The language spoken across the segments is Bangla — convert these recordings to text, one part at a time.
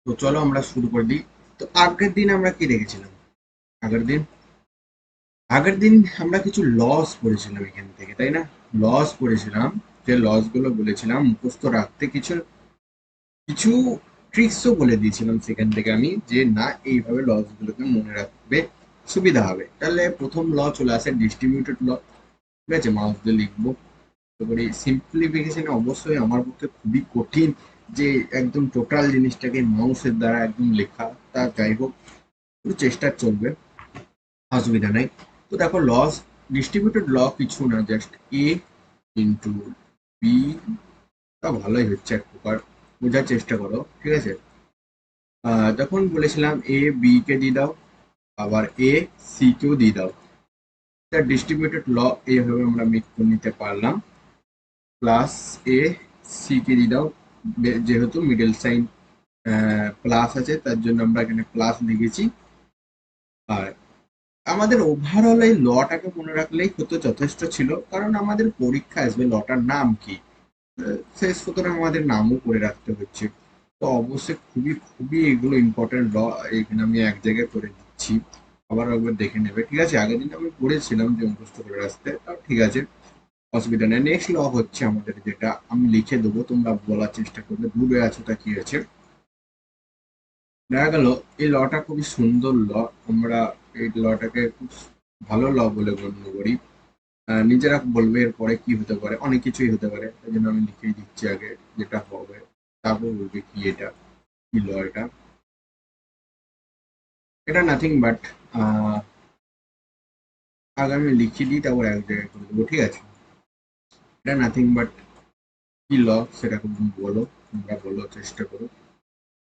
তো চলো আমরা শুরু করে দিই। তো আগের দিন আমরা কি দেখেছিলাম? আগের দিন আগের দিন আমরা কিছু লস পড়েছিলাম এখান থেকে, তাই না? লস পড়েছিলাম। যে লস গুলো বলেছিলাম মুখস্থ রাখতে, কিছু কিছু ট্রিক্সও বলে দিয়েছিলাম সেখান থেকে আমি, যে না এইভাবে লস গুলোকে মনে রাখবে, সুবিধা হবে। তাহলে প্রথম ল চলে আসে ডিস্ট্রিবিউটেড ল। ঠিক আছে, মাউস দিয়ে লিখবো। তারপরে সিম্পলিফিকেশন অবশ্যই আমার পক্ষে খুবই কঠিন, যে একদম টোটাল জিনিসটাকে মাউসের দ্বারা একদম লেখা। তা যাই হোক, একটু চেষ্টা চলবে, অসুবিধা নাই। তো দেখো, লস ডিস্ট্রিবিউটেড ল কিছু না, জাস্ট এ ইন্টু বি। তা ভালোই হচ্ছে, এক প্রকার বোঝার চেষ্টা করো, ঠিক আছে? তখন বলেছিলাম এ বি কে দিয়ে দাও, আবার এ সি কেও দিয়ে দাও। তার ডিস্ট্রিবিউটেড ল এইভাবে আমরা মেক করে নিতে পারলাম। প্লাস এ সি কে দিয়ে দাও, যেহেতু মিডল সাইন প্লাস আছে তার জন্য আমরা এখানে প্লাস লিখেছি। আর আমাদের ওভারঅল এই লটাকে মনে রাখলেই হতো, যথেষ্ট ছিল। কারণ আমাদের পরীক্ষা আসবে লটার নাম কি, শেষ সুতরাং আমাদের নামও করে রাখতে হচ্ছে। তো অবশ্যই খুবই খুবই এগুলো ইম্পর্টেন্ট ল। এখানে আমি এক জায়গায় করে দিচ্ছি, আবার একবার দেখে নেবে, ঠিক আছে? আগের দিন আমি পড়েছিলাম যে মুখস্থ করে রাখতে, তাও ঠিক আছে, অসুবিধা নেই। নেক্সট ল হচ্ছে আমাদের, যেটা আমি লিখে দেবো, তোমরা বলার চেষ্টা করবে ডুবে আছো তা কি আছে। দেখা গেল এই লটা খুবই সুন্দর ল। আমরা এই লটাকে খুব ভালো ল বলে গণ্য করি। নিজেরা বলবে এরপরে কি হতে পারে, অনেক কিছুই হতে পারে, এই জন্য আমি লিখেই দিচ্ছি আগে যেটা হবে, তারপর বলবে কি এটা, কি ল এটা। এটা নাথিং বাট, আগে আমি লিখে দিই, তারপর এক জায়গায় করে দেবো, ঠিক আছে? এটা নাথিং বাট কি ল, সেটা তুমি বলো, তোমরা বলো, চেষ্টা করো,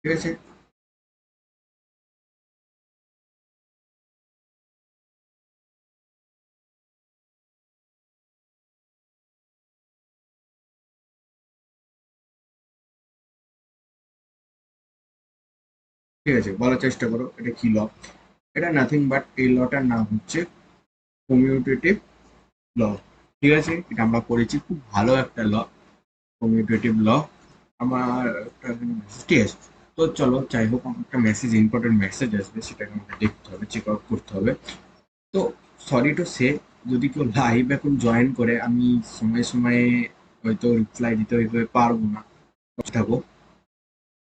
ঠিক আছে? ঠিক আছে, বলার চেষ্টা করো এটা কি ল। এটা নাথিং বাট, এই লটার নাম হচ্ছে কমিউটেটিভ ল। ঠিক আছে, এটা আমরা পড়েছি, খুব ভালো একটা ল, কমিউটেটিভ ল। আমার ঠিক আছে। তো চলো, যাই হোক, আমার একটা মেসেজ, ইম্পর্টেন্ট মেসেজ আসবে, সেটাকে আমাকে দেখতে হবে, চেক আউট করতে হবে। তো সরি টু সে, যদি কেউ লাইভ এখন জয়েন করে, আমি সময়ে সময়ে হয়তো রিপ্লাই দিতে ওইভাবে পারবো না, থাকো।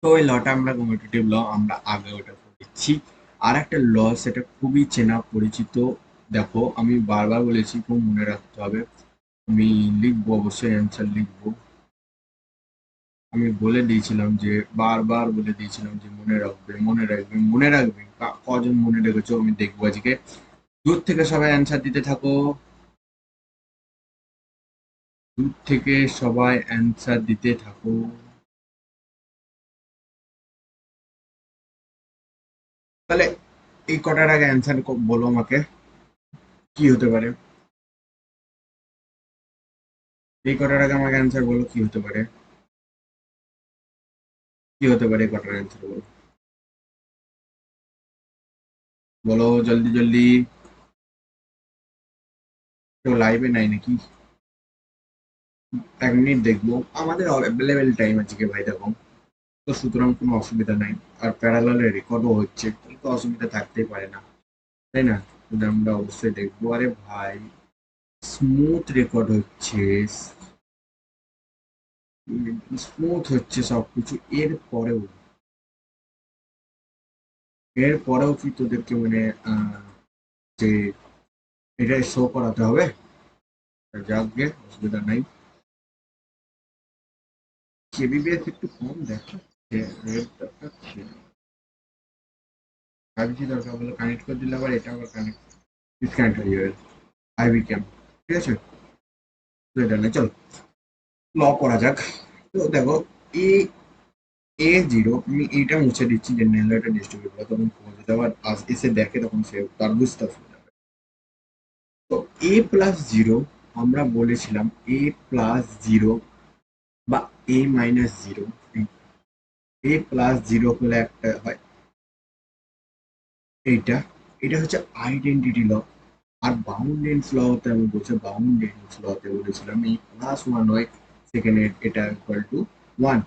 তো ওই লটা আমরা কমিউটেটিভ ল, আমরা আগে ওটা পড়েছি। আর একটা ল, সেটা খুবই চেনা পরিচিত। দেখো, আমি বারবার বলেছি, খুব মনে রাখতে হবে। আমি লিখবো, অবশ্যই অ্যান্সার লিখবো। আমি বলে দিয়েছিলাম যে, বারবার বলে দিয়েছিলাম যে মনে রাখবে, মনে রাখবে, মনে রাখবে। কজন মনে রেখেছো আমি দেখবো আজকে। দূর থেকে সবাই অ্যান্সার দিতে থাকো, দূর থেকে সবাই অ্যান্সার দিতে থাকো। তাহলে এই কটার আগে অ্যান্সার বলো আমাকে, কি হতে পারে? এই কটার আগে আমাকে অ্যান্সার বলো, কি হতে পারে? কি হতে পারে, এই কটার অ্যান্সার বলো, বলো জলদি জলদি। কেউ লাইভে নাই নাকি? 1 মিনিট দেখবো, আমাদের অ্যাভেলেবেল টাইম আজকে ভাই, দেখো। তো সুতরাং কোনো অসুবিধা নাই। আর প্যারালালে রেকর্ডও হচ্ছে, তাহলে তো অসুবিধা থাকতেই পারে না, তাই না? কিন্তু আমরা অবশ্যই দেখবো। আরে ভাই, স্মুথ রেকর্ড হচ্ছে, স্মুথ হচ্ছে সবকিছু। এর পরেও কি তোদেরকে মানে যে এটা শো করাতে হবে? যাক গে, অসুবিধা নাই। কেবিবিএস একটু কম দেখাচ্ছে, রেট দেখাচ্ছে। ভাবছি দরকার হলে কানেক্ট করে দিলে আবার এটা আবার কানেক্ট ডিসকানেক্ট হয়ে যাবে। আইবি ক্যাম, ঠিক আছে? তো এটা না, চল ল করা যাক। তো দেখো, এ এ জিরো, আমি এইটা মুছে দিচ্ছি যে নেলাটা ডিস্ট্রিবিউট করে, তখন যদি আবার এসে দেখে তখন সে তার বুঝতে অসুবিধা হবে। তো এ প্লাস জিরো, আমরা বলেছিলাম এ প্লাস জিরো বা এ মাইনাস জিরো। এ প্লাস জিরো হলে একটা হয় এইটা, এটা হচ্ছে আইডেন্টিটি ল। আর বাউন্ডেন্স লতে আমি বলছি, বাউন্ডেন্স লতে বলেছিলাম এই প্লাস ওয়ান হয়, সেখানে এটা ইকুয়াল টু ওয়ান।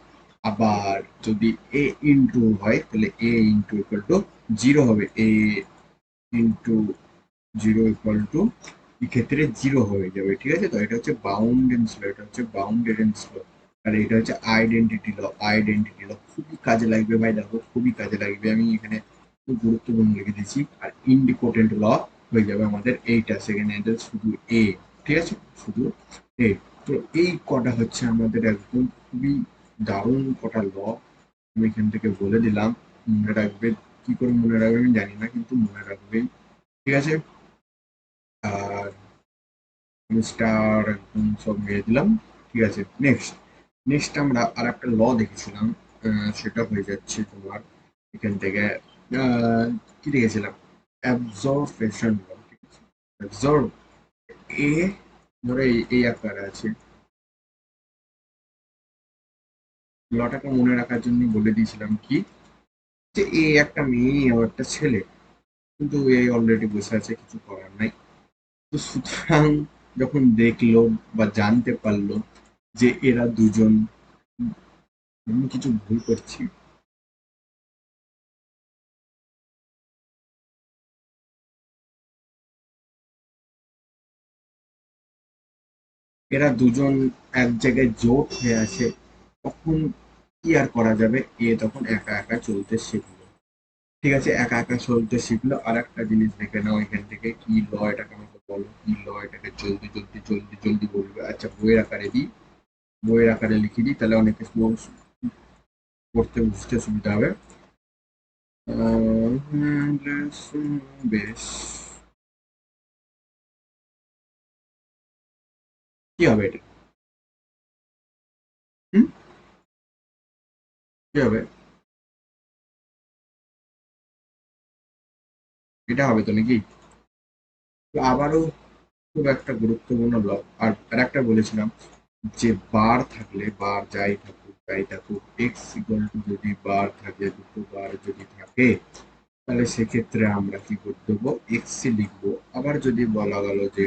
আবার যদি এ ইন্টু হয় তাহলে এ ইন্টু ইকুয়াল টু জিরো হবে, এ ইন্টু জিরো ইকুয়াল টু এক্ষেত্রে জিরো হয়ে যাবে। ঠিক আছে, তো এটা হচ্ছে বাউন্ডেন্স ল, এটা হচ্ছে বাউন্ডেন্স ল, আর এটা হচ্ছে আইডেন্টিটি ল। আইডেন্টিটি ল খুবই কাজে লাগবে ভাই, দেখো খুবই কাজে লাগবে, আমি এখানে খুব গুরুত্বপূর্ণ লিখে দিচ্ছি। আর ইন্ডিপোর্টেন্ট ল হয়ে যাবে আমাদের এইটা, সেকেন্ড এটা শুধু এ। ঠিক আছে, শুধু এ। তো এই কটা হচ্ছে আমাদের একদম খুবই দারুণ কটা ল, আমি এখান থেকে বলে দিলাম। মনে রাখবে, কি করে মনে রাখবে আমি জানি না, কিন্তু মনে রাখবেই। ঠিক আছে, আর আমি স্টার একদম সব মেরে দিলাম। ঠিক আছে, নেক্সট নেক্সট আমরা আর একটা ল দেখেছিলাম, সেটা হয়ে যাচ্ছে তোমার এখান থেকে আহ, কি দেখেছিলাম, অ্যাবজর্বেশন ল। ঠিক আছে, অ্যাবজর্ব এ, ধরো এই আকারে আছে, লটাকে মনে রাখার জন্য বলে দিয়েছিলাম কি, যে এ একটা মেয়ে ও একটা ছেলে, কিন্তু এই অলরেডি বসে আছে, কিছু করার নাই। তো সুতরাং যখন দেখলো বা জানতে পারলো যে এরা দুজন, আমি কিছু ভুল করছি, এরা দুজন এক জায়গায় জোট হয়ে আছে, তখন কি আর করা যাবে, এ তখন একা একা চলতে শিখলো। ঠিক আছে, একা একা চলতে শিখলো। আর একটা জিনিস দেখে নাও এখান থেকে, কি ল এটাকে আমাকে বলো, কি ল এটাকে জলদি জলদি জলদি জলদি বলবে। আচ্ছা, বইয়ের আকারে দিই, বইয়ের আকারে লিখে দিই, তাহলে অনেক কিছু পড়তে বুঝতে সুবিধা হবে। বেশ, কি হবে এটা, হুম, কি হবে, এটা হবে তো নাকি? তো আবারও খুব একটা গুরুত্বপূর্ণ ব্লক। আর একটা বলেছিলাম যে বার থাকলে, বার যাই থাকুক এক্স ইকুয়াল টু, যদি বার থাকে, দুটো বার যদি থাকে, তাহলে সেক্ষেত্রে আমরা কি করতে দেবো, এক্স লিখবো। আবার যদি বলা গেল যে,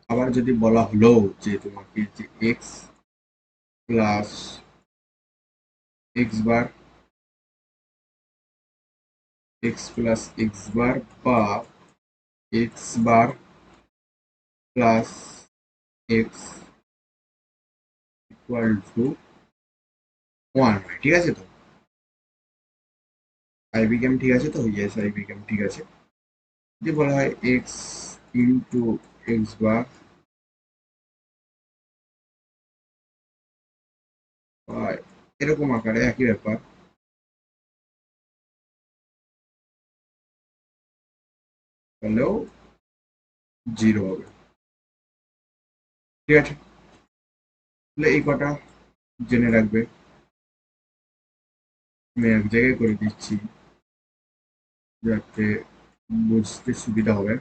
আবার যদি বলা হলো যে তোমাকে যে x plus x bar, x plus x bar, বা x bar plus x equal to one হয়। ঠিক আছে, তো আই বিকেম ঠিক আছে, তো ইয়েস আই বিকেম ঠিক আছে। যদি বলা হয় এক্স ইন্টু এক্স বার, বা এরকম আকারে একই ব্যাপার, তাহলেও জিরো হবে। ঠিক আছে, তাহলে এই কটা জেনে রাখবে, আমি এক জায়গায় করে দিচ্ছি যাতে বুঝতে সুবিধা হবে।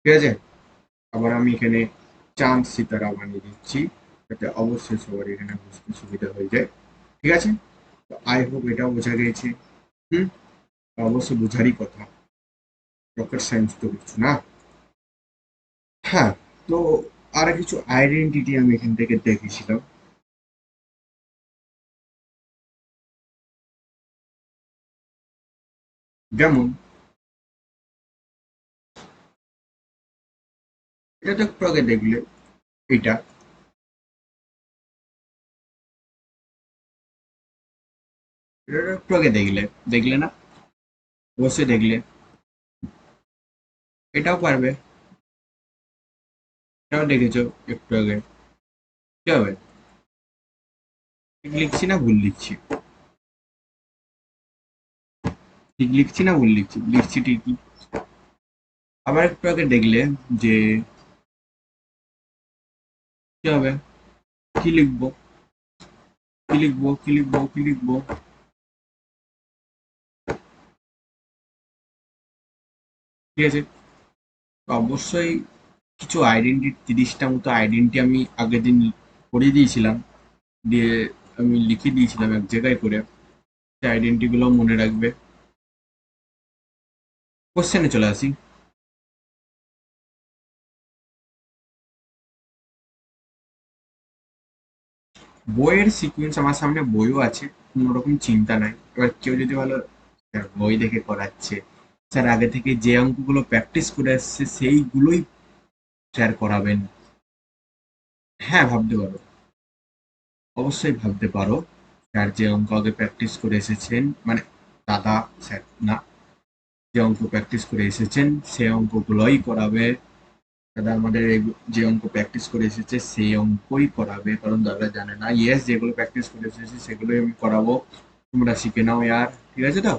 ঠিক আছে, আবার আমি এখানে চাঁদ সিতারা বানিয়ে দিচ্ছি, যাতে অবশ্যই সবার এখানে বুঝতে সুবিধা হয়ে যায়। ঠিক আছে, তো আই হোপ এটাও বোঝা গেছে। হুম, অবশ্যই বোঝারই কথা, রকেট সায়েন্স তো কিছু না। হ্যাঁ, তো আর কিছু আইডেন্টিটি আমি এখান থেকে দেখেছিলাম, যেমন এটা তো একটু আগে দেখলে, এটা এটা তো একটু আগে দেখলে, দেখলে না? অবশ্যই দেখলে। এটাও পারবে, এটাও দেখেছো একটু আগে। কি হবে, ঠিক লিখছি না ভুল লিখছি? ঠিক লিখছি না ভুল লিখছি? লিখছি ঠিকই। আবার একটু আগে দেখলে যে কি হবে, কি লিখবো, কি লিখবো, কি লিখবো, কি লিখবো? ঠিক আছে। তো অবশ্যই কিছু আইডেন্টি 30টা মতো আইডেন্টি আমি আগের দিন করে দিয়েছিলাম, দিয়ে আমি লিখে দিয়েছিলাম এক জায়গায় করে। সেই আইডেন্টি গুলো মনে রাখবে। কোশ্চেনে চলে আসি। বইয়ের সিকোয়েন্স আমার সামনে বইও আছে, কোনো রকম চিন্তা নাই। এবার কেউ যদি বলো স্যার বই দেখে করাচ্ছে, স্যার আগে থেকে যে অঙ্কগুলো প্র্যাকটিস করে আসছে সেইগুলোই স্যার করাবেন, হ্যাঁ ভাবতে পারো, অবশ্যই ভাবতে পারো। স্যার যে অঙ্ক আগে প্র্যাকটিস করে এসেছেন, মানে দাদা, স্যার না, যে অঙ্ক প্র্যাকটিস করে এসেছেন সে অঙ্কগুলোই করাবে। দাদা আমাদের যে অঙ্ক প্র্যাকটিস করে এসেছে সেই অঙ্কই করাবে, কারণ দাদা জানে না ইয়েস যেগুলো প্র্যাকটিস করে এসেছে সেগুলোই আমি করাবো, তোমরা শিখে নাও ইয়ার। ঠিক আছে তো?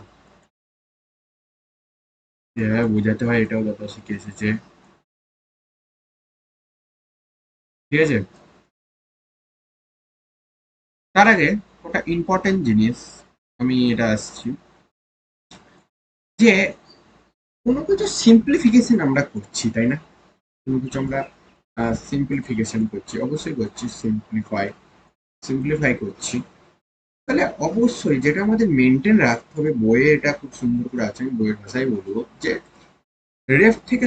যেভাবে বোঝাতে হয় এটাও দাদা শিখে এসেছে। ঠিক আছে। তার আগে ওটা ইম্পর্টেন্ট জিনিস, আমি এটা আসছি যে কোনো কিছু সিম্পলিফিকেশন আমরা করছি, তাই না? কোনো কিছু আমরা সিম্পলিফিকেশন করছি, অবশ্যই করছি, সিম্পলিফাই করছি। তাহলে অবশ্যই যেটা আমাদের মেনটেন রাখতে হবে, বইয়ে এটা খুব সুন্দর করে আছে, আমি বইয়ের ভাষায় বলবো যে লেফট থেকে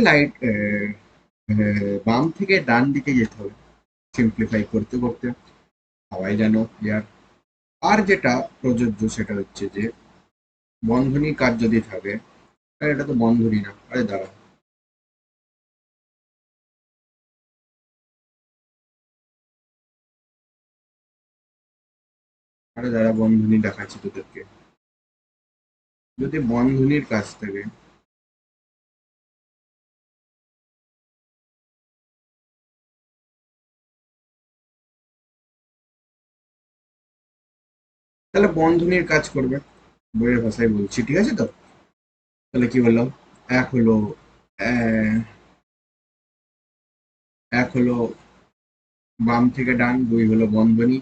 বাম থেকে ডান দিকে যেতে হবে সিম্পলিফাই করতে করতে, সবাই জানো ইয়ার। আর যেটা প্রযোজ্য সেটা হচ্ছে যে বন্ধনী কাজ যদি থাকে, আরে এটা তো বন্ধনী না, আরে দাঁড়া, আরে দাঁড়া বন্ধনী দেখাচ্ছি তোদেরকে। যদি বন্ধনীর কাজ থাকে, তাহলে বন্ধনীর কাজ করবে, বইয়ের ভাষায় বলছি, ঠিক আছে তো? তাহলে কি বললাম? এক হলো আহ, এক হলো বাম থেকে ডান, দুই হলো বন্ধনী,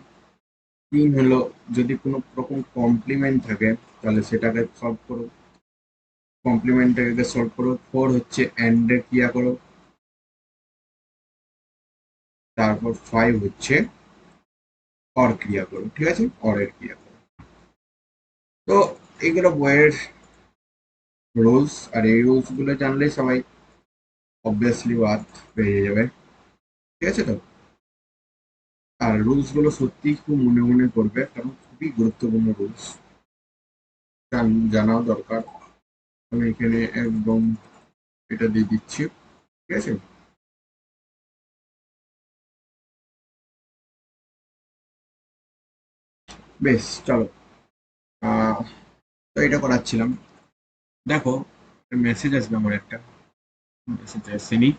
তিন হলো যদি কোনো রকম কমপ্লিমেন্ট থাকে তাহলে সেটাকে সলভ করো, কমপ্লিমেন্টটাকে সলভ করো। ফোর হচ্ছে অ্যান্ড এর ক্রিয়া করো। তারপর ফাইভ হচ্ছে অর ক্রিয়া করো, ঠিক আছে, অরের ক্রিয়া করো। তো এগুলো বইয়ের রুলস, আর এই রুলস গুলো জানলে সবাই অবভিয়াসলি ওয়ার্ড পেয়ে যাবে। ঠিক আছে তো? আর রুলস গুলো সত্যি খুব মনে মনে করবে, কারণ খুবই গুরুত্বপূর্ণ রুলস, জানাও দরকার। আমি এখানে একদম এটা দিয়ে দিচ্ছি, ঠিক আছে। বেশ, চলো। আহ, তো এটা করাচ্ছিলাম। দেখো, মেসেজ আসবে আমার একটা, মেসেজ আসেনি।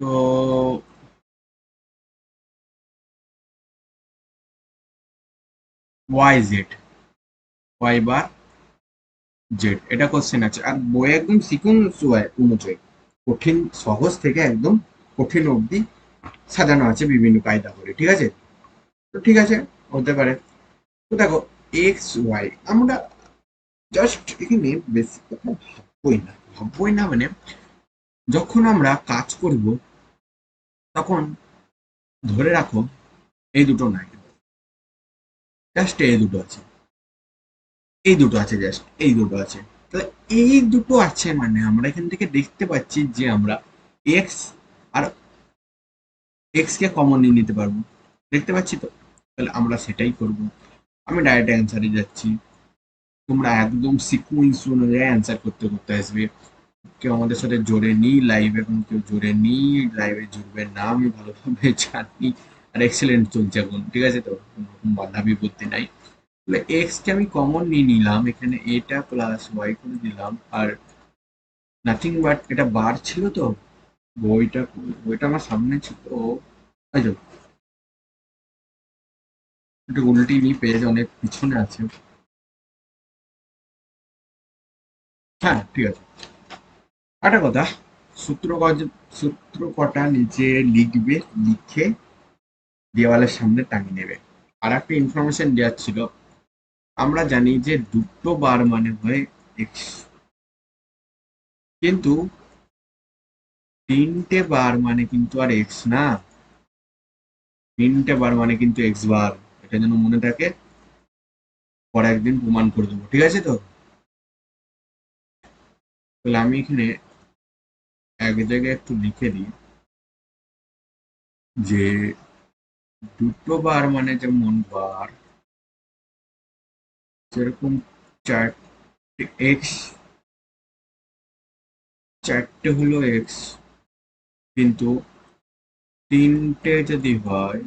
তো ওয়াই জেড, ওয়াই বা জেড, এটা কোশ্চেন আছে। আর বই একদম সিকোয়েন্স অনুযায়ী কঠিন সহজ থেকে একদম কঠিন অবধি সাজানো আছে বিভিন্ন কায়দা করে, ঠিক আছে। তো ঠিক আছে, হতে পারে। তো দেখো, এক্স ওয়াই আমরা জাস্ট এখানে বেসিক কথা ভাববই না মানে যখন আমরা কাজ করব তখন ধরে রাখো এই দুটো নাই, জাস্ট এই দুটো আছে, এই দুটো আছে, জাস্ট এই দুটো আছে। তাহলে এই দুটো আছে মানে আমরা এখান থেকে দেখতে পাচ্ছি যে আমরা এক্স আর এক্স কে কমন নিয়ে নিতে পারবো, দেখতে পাচ্ছি তো? তাহলে আমরা সেটাই করব। আমি ডাইরেক্ট অ্যান্সারে যাচ্ছি, তোমরা একদম সিকুয়েন্স অনুযায়ী অ্যান্সার করতে করতে আসবে। কেউ আমাদের সাথে জোরে নি লাইভে, এখন কেউ জোরে নি লাইভে জুড়বে না, আমি ভালোভাবে জানি। আর এক্সেলেন্ট চলছে এখন, ঠিক আছে তো, কোনো রকম বাধা বিপত্তি নাই। তাহলে এক্স কে আমি কমন নিয়ে নিলাম, এখানে এটা প্লাস ওয়াই করে দিলাম, আর নাথিং বাট এটা বার ছিল তো, বইটা বইটা আমার সামনে ছিল। এই যে, একটু উল্টি নি, পেজ অনেক পিছনে আছে। হ্যাঁ ঠিক আছে। একটা কথা, সূত্র সূত্র কটা নিচে লিখবে, লিখে দেওয়ালের সামনে টাঙিয়ে নেবে। আর একটা ইনফরমেশন দেওয়ার ছিল, আমরা জানি যে দুটো বার মানে হয় এক্স, কিন্তু 3টে বার মানে কিন্তু আর এক্স না, 3টে বার মানে কিন্তু এক্স বার। এটা যেন মনে থাকে, পরে একদিন প্রমাণ করে দেবো, ঠিক আছে তো? তাহলে আমি এখানে এক জায়গায় একটু লিখে দিই যে দুটো বার মানে যেমন বার, যেরকম 4 এক্স, 4টে হলো এক্স, কিন্তু তিনটে যদি হয়,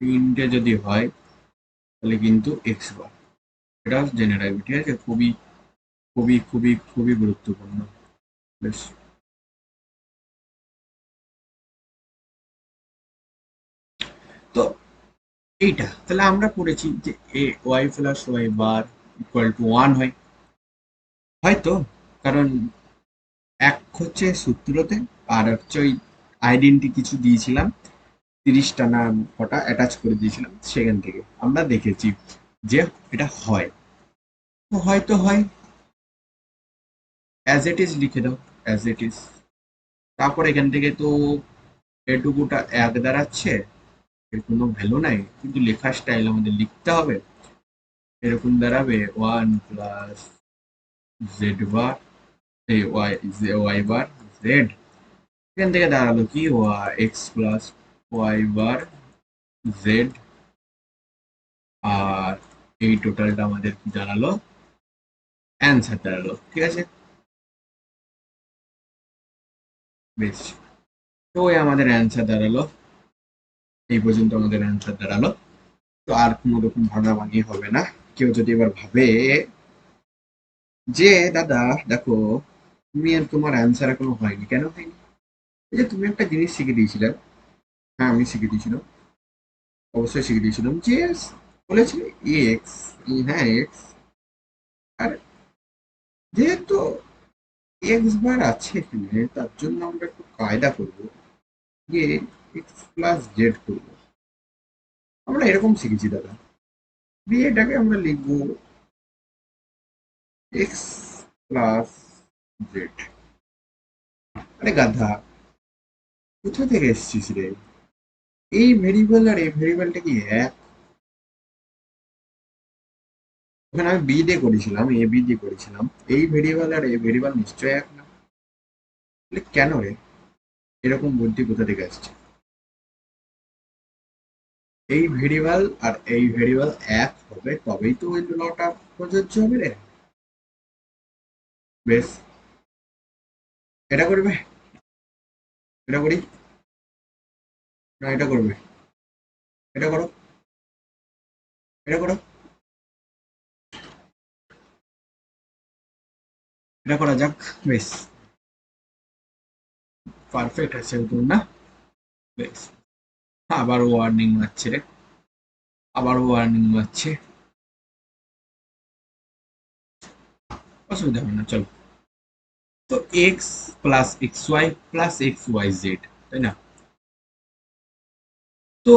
3টে যদি হয় তাহলে কিন্তু এক্স বার। এটা জেনে রাখবি, ঠিক আছে? খুবই খুবই খুবই খুবই গুরুত্বপূর্ণ। বেশ। তো এইটা তাহলে আমরা পড়েছি যে a Y plus Y bar equal to 1 হয়, হয়তো, কারণ এক হচ্ছে সূত্রতে, আর হচ্ছে ওই আইডেন্টি কিছু দিয়েছিলাম, 30টা না কটা অ্যাটাচ করে দিয়েছিলাম, সেখান থেকে আমরা দেখেছি যে এটা হয়। তো হয়তো হয়, অ্যাজ ইট ইজ লিখে দাও, অ্যাজ ইট ইজ। তারপর এখান থেকে তো এটুকুটা এক দাঁড়াচ্ছে, এর কোনো ভ্যালু নাই, কিন্তু লেখার স্টাইল আমাদের লিখতে হবে। এরকম দাঁড়াবে 1 প্লাস জেড বার, এই ওয়াই বার জেড। এখান থেকে দাঁড়ালো কি এক্স প্লাস ওয়াই বার জেড। আর এই টোটালটা আমাদের কি দাঁড়ালো, অ্যান্সার দাঁড়ালো, ঠিক আছে? বেশ। তো ওই আমাদের অ্যান্সার দাঁড়ালো, এই পর্যন্ত আমাদের অ্যান্সার দাঁড়ালো। তো আর কোনো রকম ভাঙাভাঙি হবে না। কেউ যদি এবার ভাবে যে দাদা দেখো, তুমি আর তোমার অ্যান্সার এখনো হয়নি, কেন হয়নি? এই যে তুমি একটা জিনিস শিখে দিয়েছিলে। হ্যাঁ, আমি শিখে দিয়েছিলাম, অবশ্যই শিখে দিয়েছিলাম যে বলেছিলে এক্স, হ্যাঁ এক্স, আর যেহেতু এক্স বার আছে এখানে, তার জন্য আমরা একটু কায়দা করবো যে এক্স প্লাস জেড করবো। আমরা এরকম শিখেছি দাদা, দিয়ে এটাকে আমরা লিখবো এক্স প্লাস জেড। আরে গাধা, কোথা থেকে এসছিস রে? এই ভেরিয়েবল আর এই ভেরিয়েবলটা কি এক? ওখানে আমি বি দিয়ে করেছিলাম, এ বি দিয়ে করেছিলাম, এই ভেরিয়েবল আর এই ভেরিয়েবল নিশ্চয়ই এক না। তাহলে কেন রে, এরকম বুদ্ধি কোথা থেকে আসছে? এই ভেরিয়েবল আর এই ভেরিয়েবল এক হবে তবেই তো ওই লটা প্রযোজ্য হবে রে। বেশ, এটা করবে, এটা করি, না এটা করবে, এটা করো, এটা করো, এটা করা যাক। বেশ, পারফেক্ট আছে তোর না? বেশ। আবার ওয়ার্নিং মারছে রে, আবার ওয়ার্নিং মারছে। অসুবিধা হবে না, চলো। তো x plus x y plus x Y z, তাই না? তো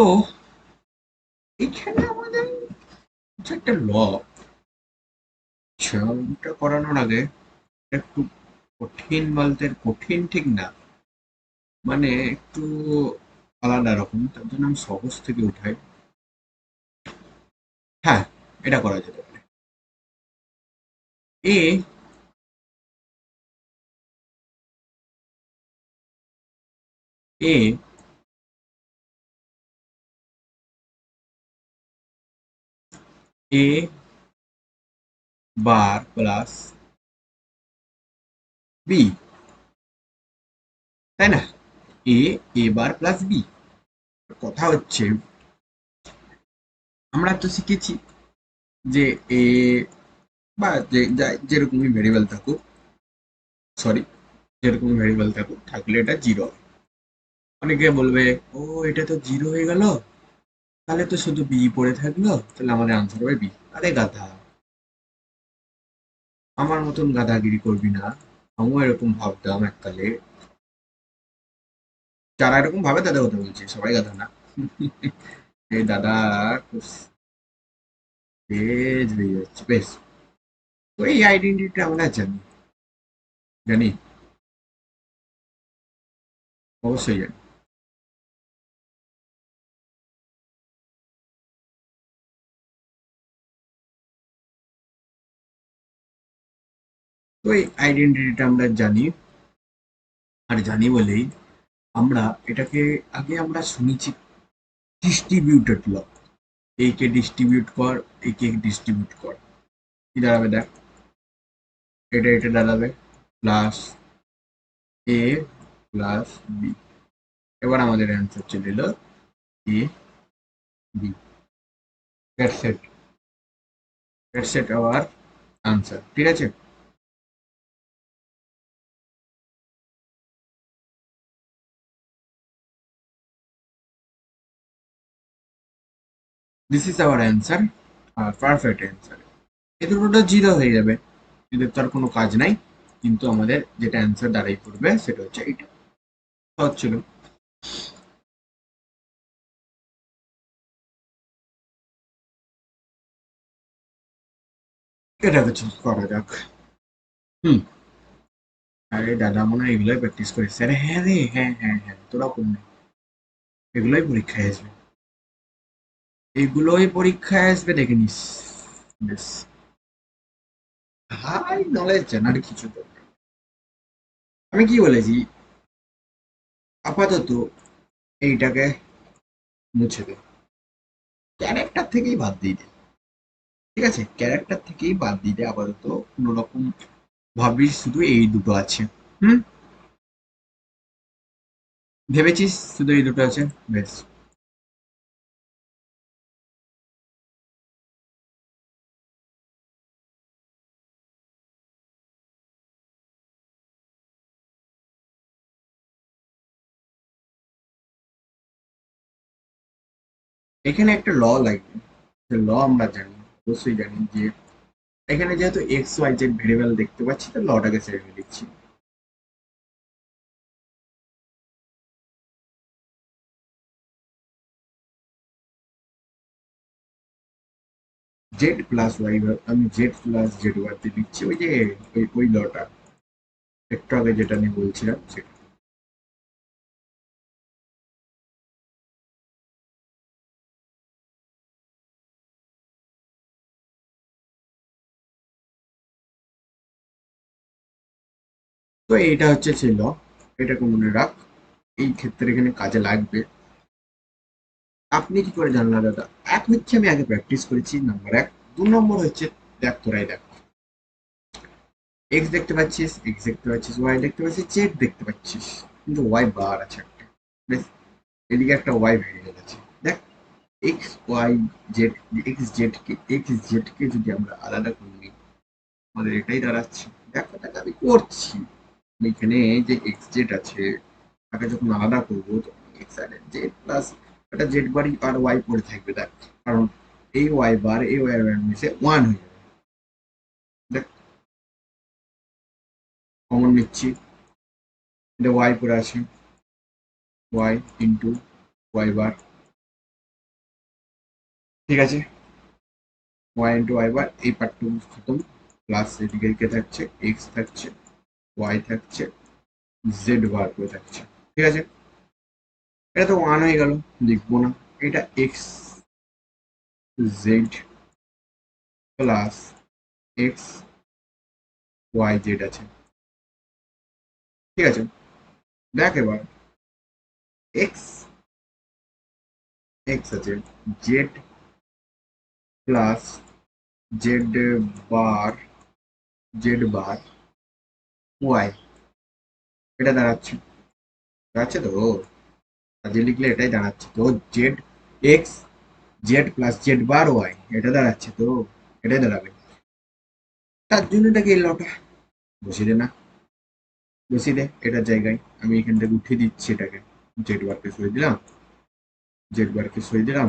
এখানে আমাদের যে একটা ল, সেটা করানোর আগে একটু কঠিন বলতে, কঠিন ঠিক না, মানে একটু আলাদা রকম, তার জন্য আমি সহজ থেকে উঠাই। হ্যাঁ, এটা করা যেতে পারে। এ এ এ বার প্লাস বি, তাই না? এ এ বার প্লাস বি। কথা হচ্ছে, আমরা তো শিখেছি যে এ বা যেরকমই ভেরিয়েবল থাকুক, সরি, যেরকমই ভেরিয়েবল থাকুক, থাকলে এটা জিরো। অনেকে বলবে, ও এটা তো জিরো হয়ে গেল, তাহলে তো শুধু বি পড়ে থাকলো, তাহলে আমাদের আনসার হবে বি। আরে গাধা, আমার মতন গাধাগিরি করবি না। আমিও এরকম ভাবতাম এককালে। যারা এরকম ভাবে তাদের কথা বলছি, সবাই গাধা না। এই দাদা খুব তেজ হয়ে যাচ্ছে। বেশ, তো এই আইডেন্টিটি আমরা জানি, জানি, অবশ্যই জানি। তো এই আইডেন্টিটিটা আমরা জানি, আর জানি বলেই আমরা এটাকে আগে আমরা শুনেছি ডিস্ট্রিবিউটেড ল। এ কে ডিস্ট্রিবিউট কর, এ কে ডিস্ট্রিবিউট কর, কি দাঁড়াবে দেখ, এটা দাঁড়াবে প্লাস এ প্লাস বি। এবার আমাদের অ্যান্সার চলে এলো A B. That's it our answer. ঠিক আছে, দিস ইজ আওয়ার অ্যান্সার, আর পারফেক্ট অ্যান্সার। এ দুটোটা জিরো হয়ে যাবে, এদের তো আর কোনো কাজ নাই, কিন্তু আমাদের যেটা অ্যান্সার দাঁড়াই পড়বে সেটা হচ্ছে এইটা। সহজ ছিল। এটা কিছু করা যাক। হুম। আরে দাদা মনে হয় এগুলোই প্র্যাকটিস করিস। আরে হ্যাঁ রে, হ্যাঁ হ্যাঁ হ্যাঁ, তোরা কোন, এগুলোই পরীক্ষায় আসবে, এগুলোই পরীক্ষায় আসবে, দেখে নিস। বেশ, হাই নলেজ জানার কিছু তো। আমি কি বলেছি, আপাতত এইটাকে মুছে দে, ক্যারেক্টার থেকেই বাদ দিয়ে দে। ঠিক আছে, ক্যারেক্টার থেকেই বাদ দিয়ে দে আপাতত। কোনো রকম ভাবিস শুধু এই দুটো আছে। হুম, ভেবেছিস শুধু এই দুটো আছে, বেশ। এখানে একটা ল লাগবে, ল আমরা জানি, অবশ্যই জানি যে এখানে যেহেতু এক্স ওয়াই জেড ভেরিয়েবল দেখতে পাচ্ছি, তো লটাকে ছেড়ে দিচ্ছি। জেড প্লাস ওয়াই, আমি জেড প্লাস জেড ওয়াই তে দিচ্ছি, ওই যে ওই লটা একটু আগে যেটা নিয়ে বলছিলাম সেটা। তো এটা হচ্ছে সেই ল, এটাকে মনে রাখ, এই ক্ষেত্রে এখানে কাজে লাগবে। আপনি কি করে জানলা দাদা? এক হচ্ছে আমি আগে প্র্যাকটিস করেছি, নাম্বার এক। দু নম্বর হচ্ছে, দেখ তোরাই দেখ, এক্স দেখতে পাচ্ছিস, এক্স দেখতে পাচ্ছিস, ওয়াই দেখতে পাচ্ছিস, জেড দেখতে পাচ্ছিস, কিন্তু ওয়াই বার আছে একটা। বেশ, এদিকে একটা ওয়াই ভেরিয়েবল আছে। দেখ, X Y Z, X Z কে যদি আমরা আলাদা করে নিই, আমাদের এটাই দাঁড়াচ্ছে। দেখ কথাটা আমি করছি, এখানে যে এক্স জেড আছে তাকে যখন আলাদা করবো, তখন এক্স আর জেড প্লাস একটা জেড বাড়ি আর ওয়াই পড়ে থাকবে। দেখ, কারণ এই ওয়াই বার এই ওয়াই বার মিশে ওয়ান হয়ে যাবে। দেখ, কমন নিচ্ছি, এটা ওয়াই পড়ে আছে, ওয়াই ইন্টু ওয়াই বার। ঠিক আছে, ওয়াই ইন্টু ওয়াই বার, এই পার্টটুকু খতম। প্লাস এদিকে কে থাকছে, এক্স থাকছে, ওয়াই থাকছে, জেড বার করে থাকছে। ঠিক আছে, এটা তো ওয়ান হয়ে গেল, লিখবো না। এটা X Z plus x Y Z আছে। ঠিক আছে, দেখ এবার, এক্স এক্স আছে, Z plus Z bar, Z bar Y, এটা দাঁড়াচ্ছে, দাঁড়াচ্ছে তো, কাজে লিখলে এটাই দাঁড়াচ্ছে তো, Z X Z plus Z bar Y, এটা দাঁড়াচ্ছে তো, এটাই দাঁড়াবে। তার জন্য এটাকে এই লটা বসিয়ে দে না, বসিয়ে দে এটার জায়গায়। আমি এখান থেকে উঠিয়ে দিচ্ছি এটাকে, জেড বারকে সরিয়ে দিলাম, জেড বারকে সরিয়ে দিলাম,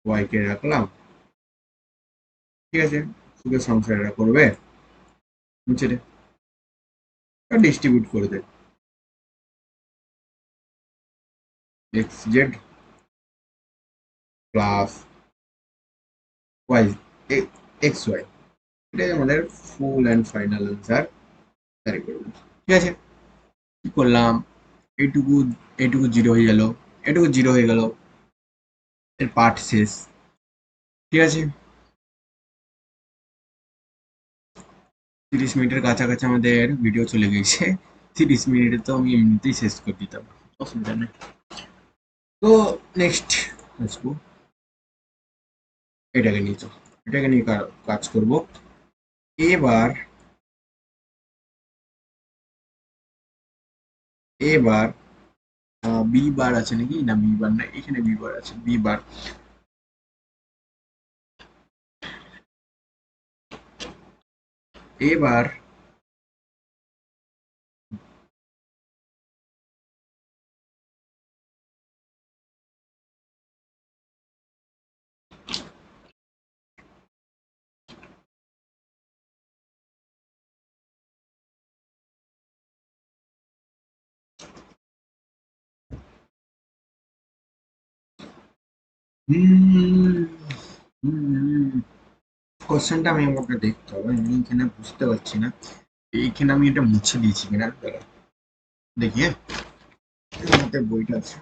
ওয়াই কে রাখলাম। ঠিক আছে, সুখের সংসার এরা করবে, মুছে দে, ডিস্ট্রিবিউট করে দে, X Z plus Y X Y, এটাই আমাদের ফুল অ্যান্ড ফাইনাল অ্যান্সার। তারই করবো। ঠিক আছে, কি করলাম, এইটুকু এইটুকু জিরো হয়ে গেল, এটুকু জিরো হয়ে গেল, এর পার্ট শেষ। ঠিক আছে, 30 মিনিটের কাছাকাছি আমাদের ভিডিও চলে গেছে। 30 মিনিটে তো আমি এমনিতেই শেষ করে দিতাম, অসুবিধা নেই। তো নেক্সট আসবো, এটাকে নিয়ে চল, এটাকে নিয়ে কাজ করব এবার। এবার বি বার আছে নাকি, না বি বার না, এখানে বি বার আছে, বি বার। এবার কোশ্চেনটা আমি আমাকে দেখতে হবে, আমি এখানে বুঝতে পারছি না এইখানে আমি এটা মুছে দিয়েছি কিনা, দাঁড়া দেখি। হ্যাঁ, আমাদের বইটা আছে,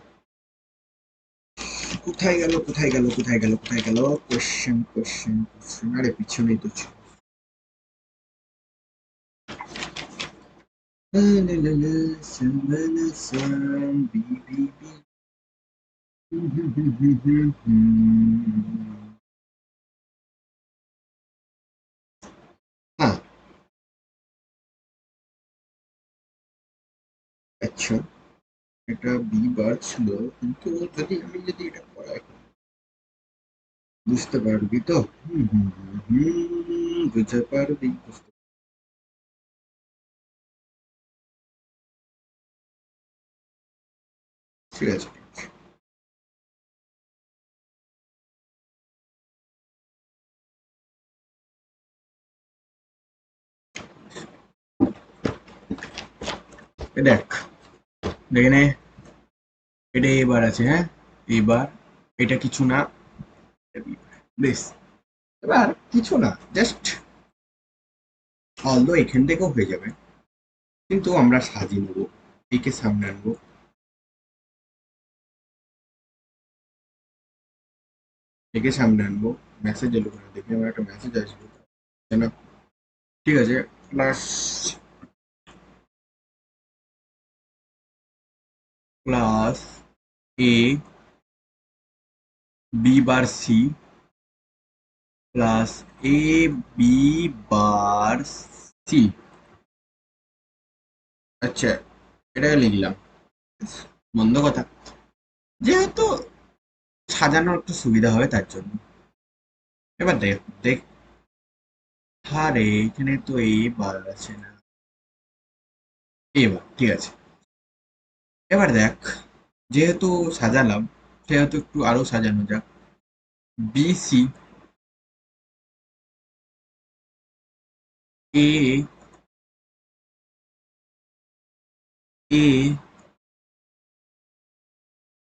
কোথায় গেল কোথায় গেল কোথায় গেল কোথায় গেল, কোশ্চেন কোশ্চেন কোশ্চেন, আরে পিছনেই তো ছিল। হ্যাঁ, আচ্ছা, এটা বি বার ছিল, কিন্তু যদি এটা করাই, বুঝতে পারবি তো? বুঝতে পারবি, ঠিক আছে। দেখ, দেখে নে, এটা এবার আছে, হ্যাঁ এবার, এটা কিছু না, বেশ, এবার কিছু না, জাস্ট অলদো এখান থেকেও হয়ে যাবে, কিন্তু আমরা সাজিয়ে নেবো, একে সামনে আনবো, একে সামনে আনবো। মেসেজ এলো কিনা দেখি, আমার একটা মেসেজ আসবে, তাই না? ঠিক আছে, plus plus A B bar C plus A B bar C. আচ্ছা, এটাকে লিখলাম, মন্দ কথা, যেহেতু সাজানো একটু সুবিধা হবে তার জন্য। এবার দেখ দেখ, আরে এখানে তো এই বার আছে না, এবার ঠিক আছে। এবার দেখ, যেহেতু সাজালাম, সেহেতু একটু আরো সাজানো যাক। বি সি এ এ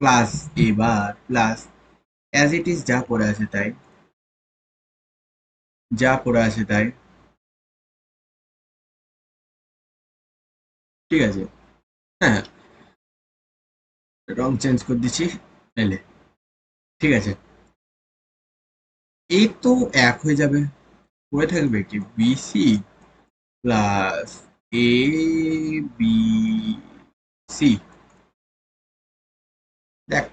প্লাস, এবার প্লাস অ্যাজ ইট ইজ, যা পড়ে আছে তাই, যা পড়ে আছে তাই, ঠিক আছে। হ্যাঁ, রং চেঞ্জ করে দিচ্ছি, এলে, ঠিক আছে। এই তো এক হয়ে যাবে, পড়ে থাকবে কি BC plus A B C. দেখ,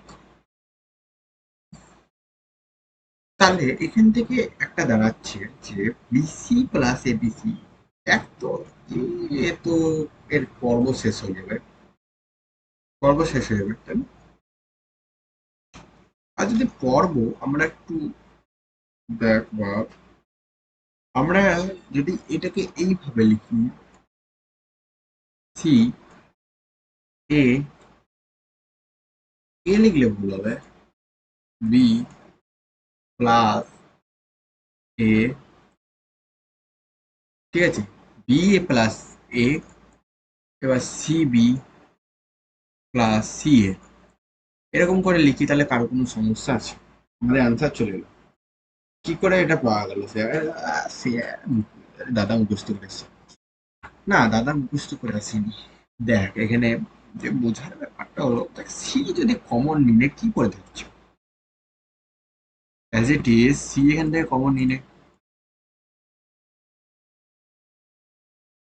তাহলে এখান থেকে একটা দাঁড়াচ্ছে যে বিসি প্লাস এবিসি, এক তো, এ তো, এর পর্ব শেষ হয়ে যাবে, পর্ব শেষ হয়ে যাবে, তাই না? আর যদি পর্ব আমরা একটু দেখ বা, আমরা যদি এটাকে এইভাবে লিখি, সি এ, এ লিখলে ভুল হবে, বি প্লাস এ, ঠিক আছে, বি এ প্লাস এ, এবার সি বি প্লাস সি এ, এরকম করে লিখি, তাহলে কারো কোনো সমস্যা আছে? আমাদের অ্যান্সার চলে এলো, কি করে এটা পাওয়া গেল? সে দাদা মুখস্থ করেছে। না দাদা মুখস্থ করে আসিনি। দেখ এখানে যে বোঝার ব্যাপারটা হলো, দেখ সি যদি কমন নিলে কি করে থাকছে, অ্যাজ ইট ইজ সি এখান থেকে কমন নিলে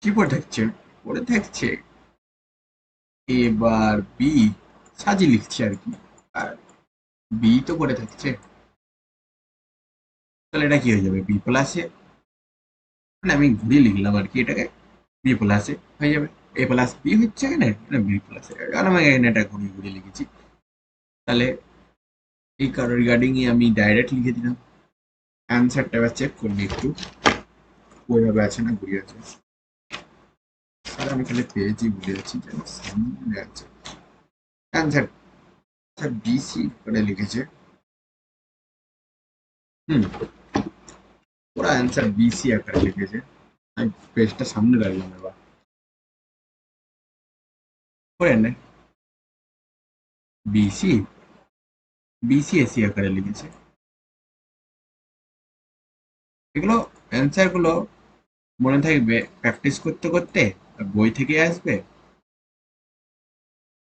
কি পড়ে থাকছে, পড়ে থাকছে এবার বি, সাজি লিখছি আর কি, আর বি তো পড়ে থাকছে, তাহলে এটা কি হয়ে যাবে বি প্লাসে, মানে আমি ঘুরিয়ে লিখলাম আর কি এটাকে, বি প্লাসে হয়ে যাবে, এ প্লাস বি হচ্ছে এখানে, এটা বি প্লাসে, কারণ আমি এখানে এটা ঘুরিয়ে ঘুরিয়ে লিখেছি, তাহলে এই কারো রিগার্ডিং আমি ডাইরেক্ট লিখে দিলাম। অ্যান্সারটা এবার চেক করলি একটু, ওইভাবে আছে না ঘুরিয়ে আছে, আর আমি খালি পেয়েছি ভুলে যাচ্ছি, যেন সামনে আছে অ্যান্সার, আচ্ছা বিসি করে লিখেছে, হুম, ওরা অ্যান্সার বিসি আকারে লিখেছে, আমি পেজটা সামনে রাখলাম এবার, করে নে বিসি, বিসিএসি আকারে লিখেছে, এগুলো অ্যান্সার গুলো মনে থাকবে প্র্যাকটিস করতে করতে, বই থেকে আসবে,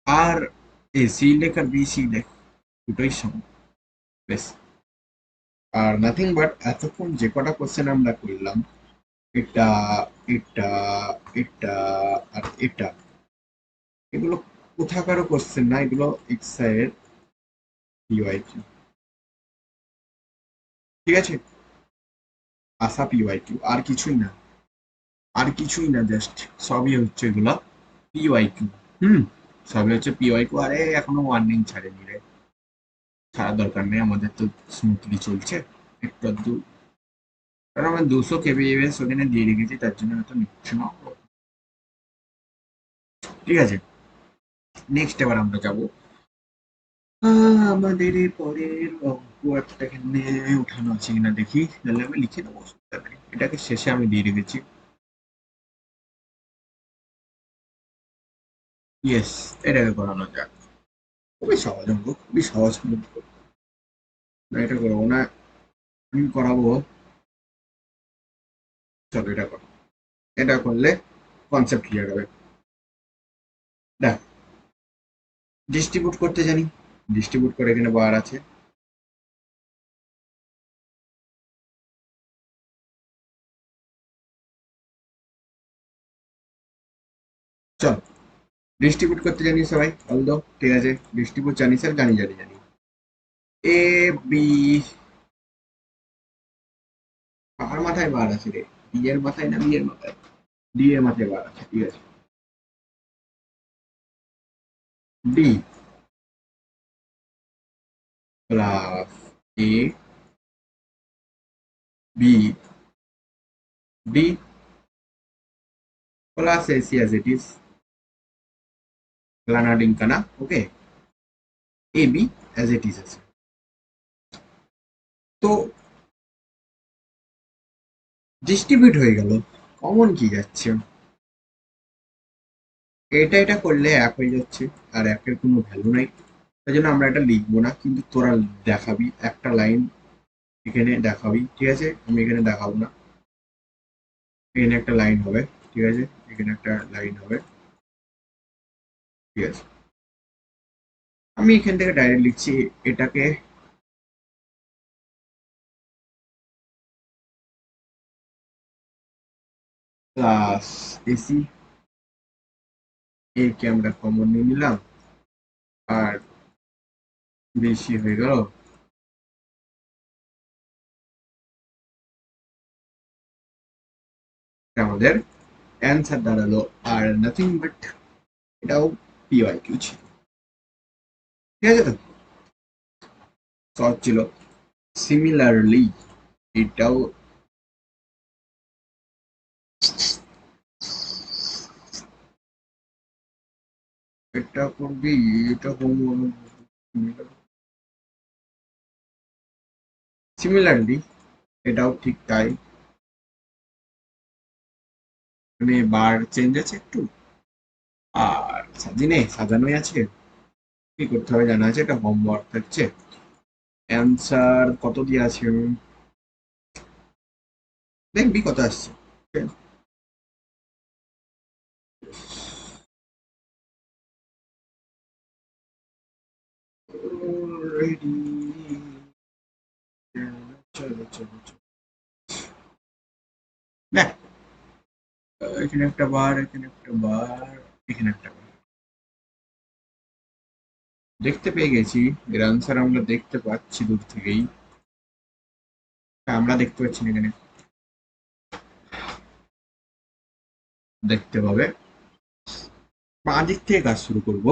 আর এসি লেখ আর বিসি লেখ দুটোই সমান, বেশ। আর নাথিং বাট এতক্ষণ যে কটা কোশ্চেন আমরা করলাম, এটা এটা এটা আর এটা, এগুলো কোথাকারও কোশ্চেন না, এগুলো এক্সাইয়ের পিওয়াইকিউ, ঠিক আছে, আসা পিওয়াইকিউ, আর কিছুই না, আর কিছুই না, জাস্ট সবই হচ্ছে এগুলো পিওয়াইকিউ, হুম, সবই হচ্ছে পিওয়াইকিউ, আরে এখনো ওয়ার্নিং ছাড়েনি রে, ছাড়ার দরকার নেই, আমাদের তো স্মুথলি চলছে, একটু আধটু, কারণ আমার 200 kbps ওখানে দিয়ে রেখেছি, তার জন্য হয়তো নিচ্ছে না, ঠিক আছে। নেক্সট এবার আমরা যাবো আমাদের এই পরের অঙ্ক, একটা এখানে উঠানো আছে কিনা দেখি, তাহলে আমি লিখে দেবো, অসুবিধা নেই, এটাকে শেষে আমি দিয়ে রেখেছি, ইয়েস, এটাকে করানো যাক, খুবই সহজ অঙ্ক, খুবই সহজ অঙ্ক, না এটা করবো না, আমি করাবো, চলো এটা করো, এটা করলে কনসেপ্ট ক্লিয়ার হবে, দেখ ডিস্ট্রিবিউট করতে জানি, ডিস্ট্রিবিউট করে এখানে বার আছে, চল ডিস্ট্রিবিউট করতে জানি সবাই, অলদো ঠিক আছে, ডিস্ট্রিবিউট জানি স্যার, জানি জানি জানি, এ বি, কার মাথায় বার আছে রে, বি এর মাথায় না বি এর মাথায়, ডি এর মাথায় বার আছে, ঠিক আছে, D plus A B D plus AC as it is, লানা ডিঙ্কানা, okay, A B as it is আছে, তো ডিস্ট্রিবিউট হয়ে গেল, কমন কি যাচ্ছে, এটা এটা করলে এক হয়ে যাচ্ছে, আর একের কোনো ভ্যালু নাই, তাই জন্য আমরা এটা লিখবো না, কিন্তু তোরা দেখাবি একটা লাইন, এখানে দেখাবি, ঠিক আছে, আমি এখানে দেখাবো না, এখানে একটা লাইন হবে, ঠিক আছে, এখানে একটা লাইন হবে, ঠিক আছে, আমি এখান থেকে ডাইরেক্ট লিখছি, এটাকে প্লাস এসি, এ কে আমরা কমন নিয়ে নিলাম, আর বেশি হয়ে গেল, আমাদের অ্যান্সার দাঁড়ালো, আর নাথিং বাট এটাও পিওয়াই কিউ ছিল, ঠিক আছে, তো সহজ ছিল, সিমিলারলি এটাও, এটা করবি, এটা সিমিলারলি এটাও ঠিক তাই, মানে বার চেঞ্জ আছে একটু, আর সাজিনে সাজানোই আছে, কি করতে হবে জানা আছে, এটা হোমওয়ার্ক থাকছে, অ্যান্সার কত দিয়ে আছে দেখবি কত আসছে, তৈরি। চলো চলো চলো। দেখ, এখানে একটা বার, এখানে একটা বার, এখানে একটা বার। দেখতে পেয়ে গেছি, এর আনসার আমরা দেখতে পাচ্ছি দূর থেকেই। আমরা দেখতে পাচ্ছি না এখানে, দেখতে পাবে। বাঁ দিক থেকে কাজ শুরু করব।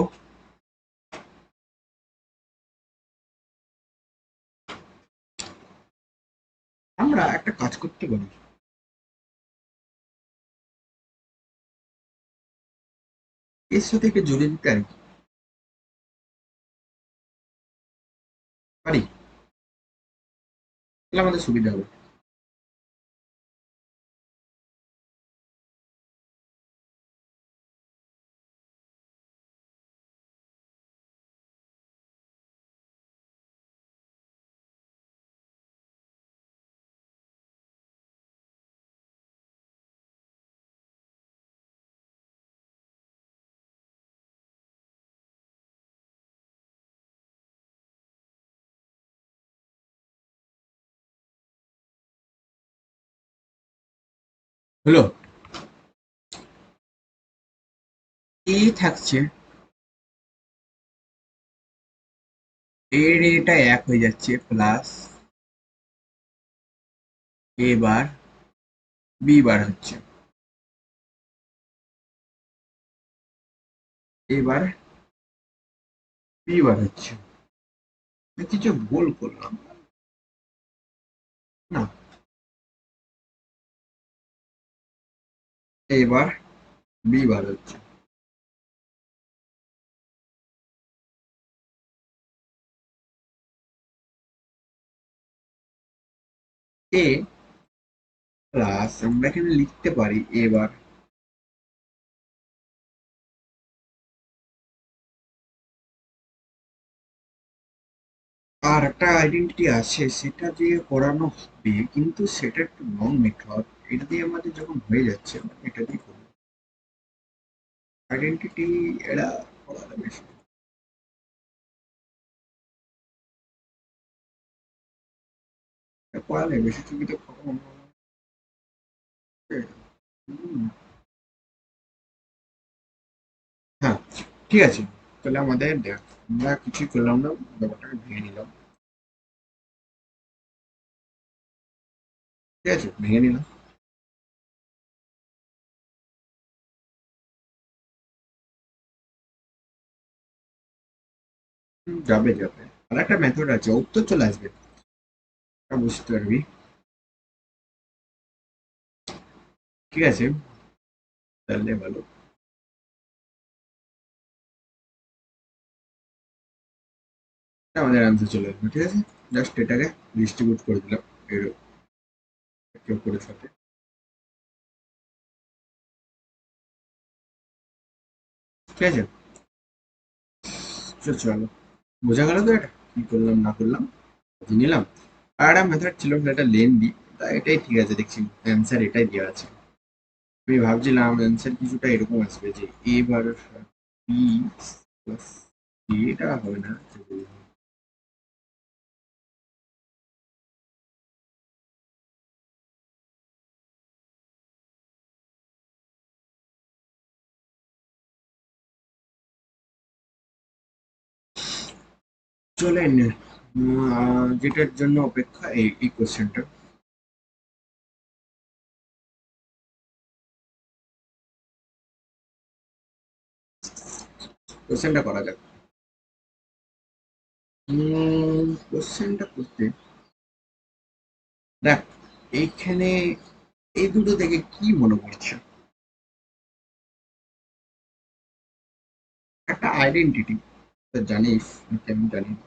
আমরা একটা কাজ করতে পারি, এর সাথে একে জড়িয়ে দিতে আর কি পারি, তাহলে আমাদের সুবিধা হবে। হলো, এই থাকছে, এর এটা এক হয়ে যাচ্ছে, প্লাস এ বার বি বার হচ্ছে, এবার বি বার হচ্ছে। কিছু ভুল করলাম না? এবার বি বার হচ্ছে, এ প্লাস আমরা এখানে লিখতে পারি এবার। আর একটা আইডেন্টিটি আছে, সেটা দিয়ে করানো হবে, কিন্তু সেটা একটু লং মেথড। এটা দিয়ে আমাদের যখন হয়ে যাচ্ছে, আমরা এটা দিয়ে করবো আইডেন্টিটি। এরা করালে বেশি, এটা করালে বেশি সুবিধা কখন হবে? হুম, হ্যাঁ, ঠিক আছে। তাহলে আমাদের দেখ, আমরা কিছুই করলাম না, ব্যাপারটাকে ভেঙে নিলাম। ঠিক আছে, ভেঙে নিলাম। যাবে যাবে। আর একটা মেথড আছে, উত্তর চলে আসবে, তা বুঝতে পারবি। ঠিক আছে, তাহলে ভালো। আমাদের আনসার চলে আসবে, ঠিক আছে। জাস্ট এটাকে ডিস্ট্রিবিউট করে দিলাম এর একে অপরের সাথে। ঠিক আছে, চলো। বোঝা গেল তো এটা কি করলাম না করলাম, বুঝে নিলাম। আর একটা মেথড ছিল, সেটা লেন্দি, তা এটাই ঠিক আছে, দেখছি অ্যান্সার এটাই দেওয়া আছে। আমি ভাবছিলাম অ্যান্সার কিছুটা এরকম আসবে যে এ বার বি প্লাস সি, এটা হবে না। চলেন, যেটার জন্য অপেক্ষা এই এই কোশ্চেনটা, কোশ্চেনটা করা যাক। কোশ্চেনটা করতে দেখ, এইখানে এই দুটো থেকে কি মনে পড়ছে? একটা আইডেন্টিটি জানিস নাকি আমি জানি না।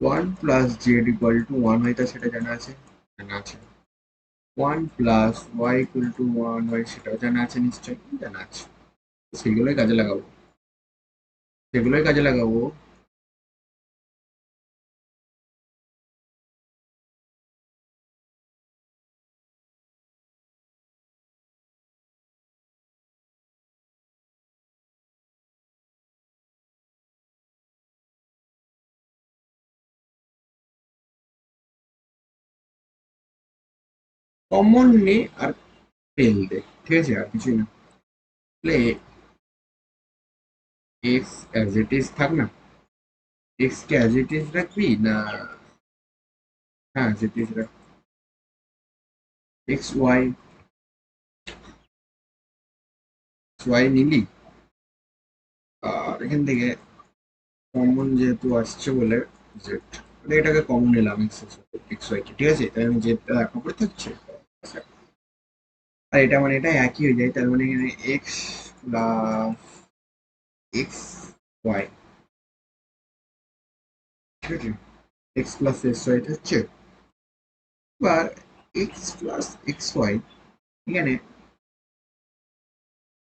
One plus Z equal to one হয়, তা সেটা জানা আছে, জানা আছে। One plus Y equal to one হয়, সেটাও জানা আছে, নিশ্চয়ই জানা আছে। সেগুলোই কাজে লাগাবো, সেগুলোই কাজে লাগাবো। কমন নে আর ফেল দে, ঠিক আছে, আর কিছুই না। তাহলে এক্স অ্যাজ ইট ইজ থাক না, x K as it is রাখবি না? হ্যাঁ অ্যাজ ইট ইজ রাখ, এক্স ওয়াই, ওয়াই নিলি, আর এখান থেকে কমন যেহেতু আসছে বলে জেড, এটাকে কমন নিলাম এক্স, এক্স ওয়াই কে, ঠিক আছে, তাই আমি জেডটা এক উপরে থাকছে। আর এটা মানে এটা একই হয়ে যায়, তার মানে এখানে এক্স প্লাস এক্স ওয়াই, ঠিক আছে, এক্স প্লাস এক্স ওয়াই হচ্ছে। এবার এক্স প্লাস এক্স ওয়াই, এখানে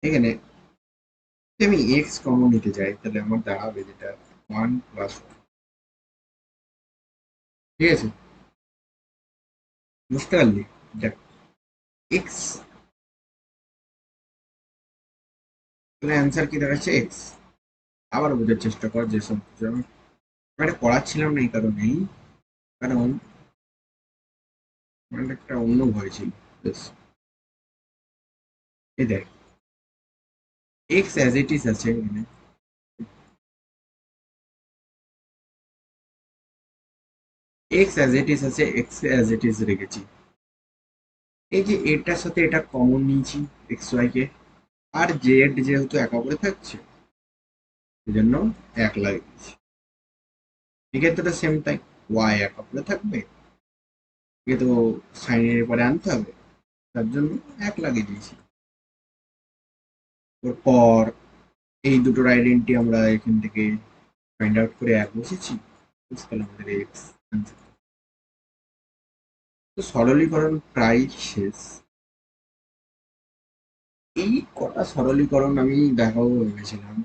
এখানে যদি আমি এক্স কমন নিতে চাই তাহলে আমার দাঁড়াবে যেটা ওয়ান প্লাস, ঠিক আছে, বুঝতে পারলি? দেখ এক্স, তাহলে অ্যান্সার কি দাঁড়াচ্ছে এক্স। আবার বোঝার চেষ্টা কর যে সব কিছু আমি এটা পড়াচ্ছিলাম না এই কারণেই, কারণ আমার একটা অন্য ভয় ছিল। বেশ, এই দেখ এক্স অ্যাজ ইট ইজ আছে এখানে, এক্স অ্যাজ ইট ইজ আছে, এক্স অ্যাজ ইট ইজ রেখেছি। এই যে এটার সাথে এটা কমন নিয়েছি এক্স ওয়াই কে, আর জেড যেহেতু একা করে থাকছে এই জন্য এক লাগিয়েছি। এক্ষেত্রে সেম তাই, ওয়াই একা করে থাকবে, একে তো সাইনের পরে আনতে হবে, তার জন্য এক লাগিয়ে দিয়েছি। পর এই দুটোর আইডেন্টি আমরা এখান থেকে ফাইন্ড আউট করে এক বসেছি, বুঝতে পারলাম আমাদের এক্স আনসার। তো সরলীকরণ প্রায় শেষ। এই কটা সরলীকরণ আমি দেখাবো ভেবেছিলাম,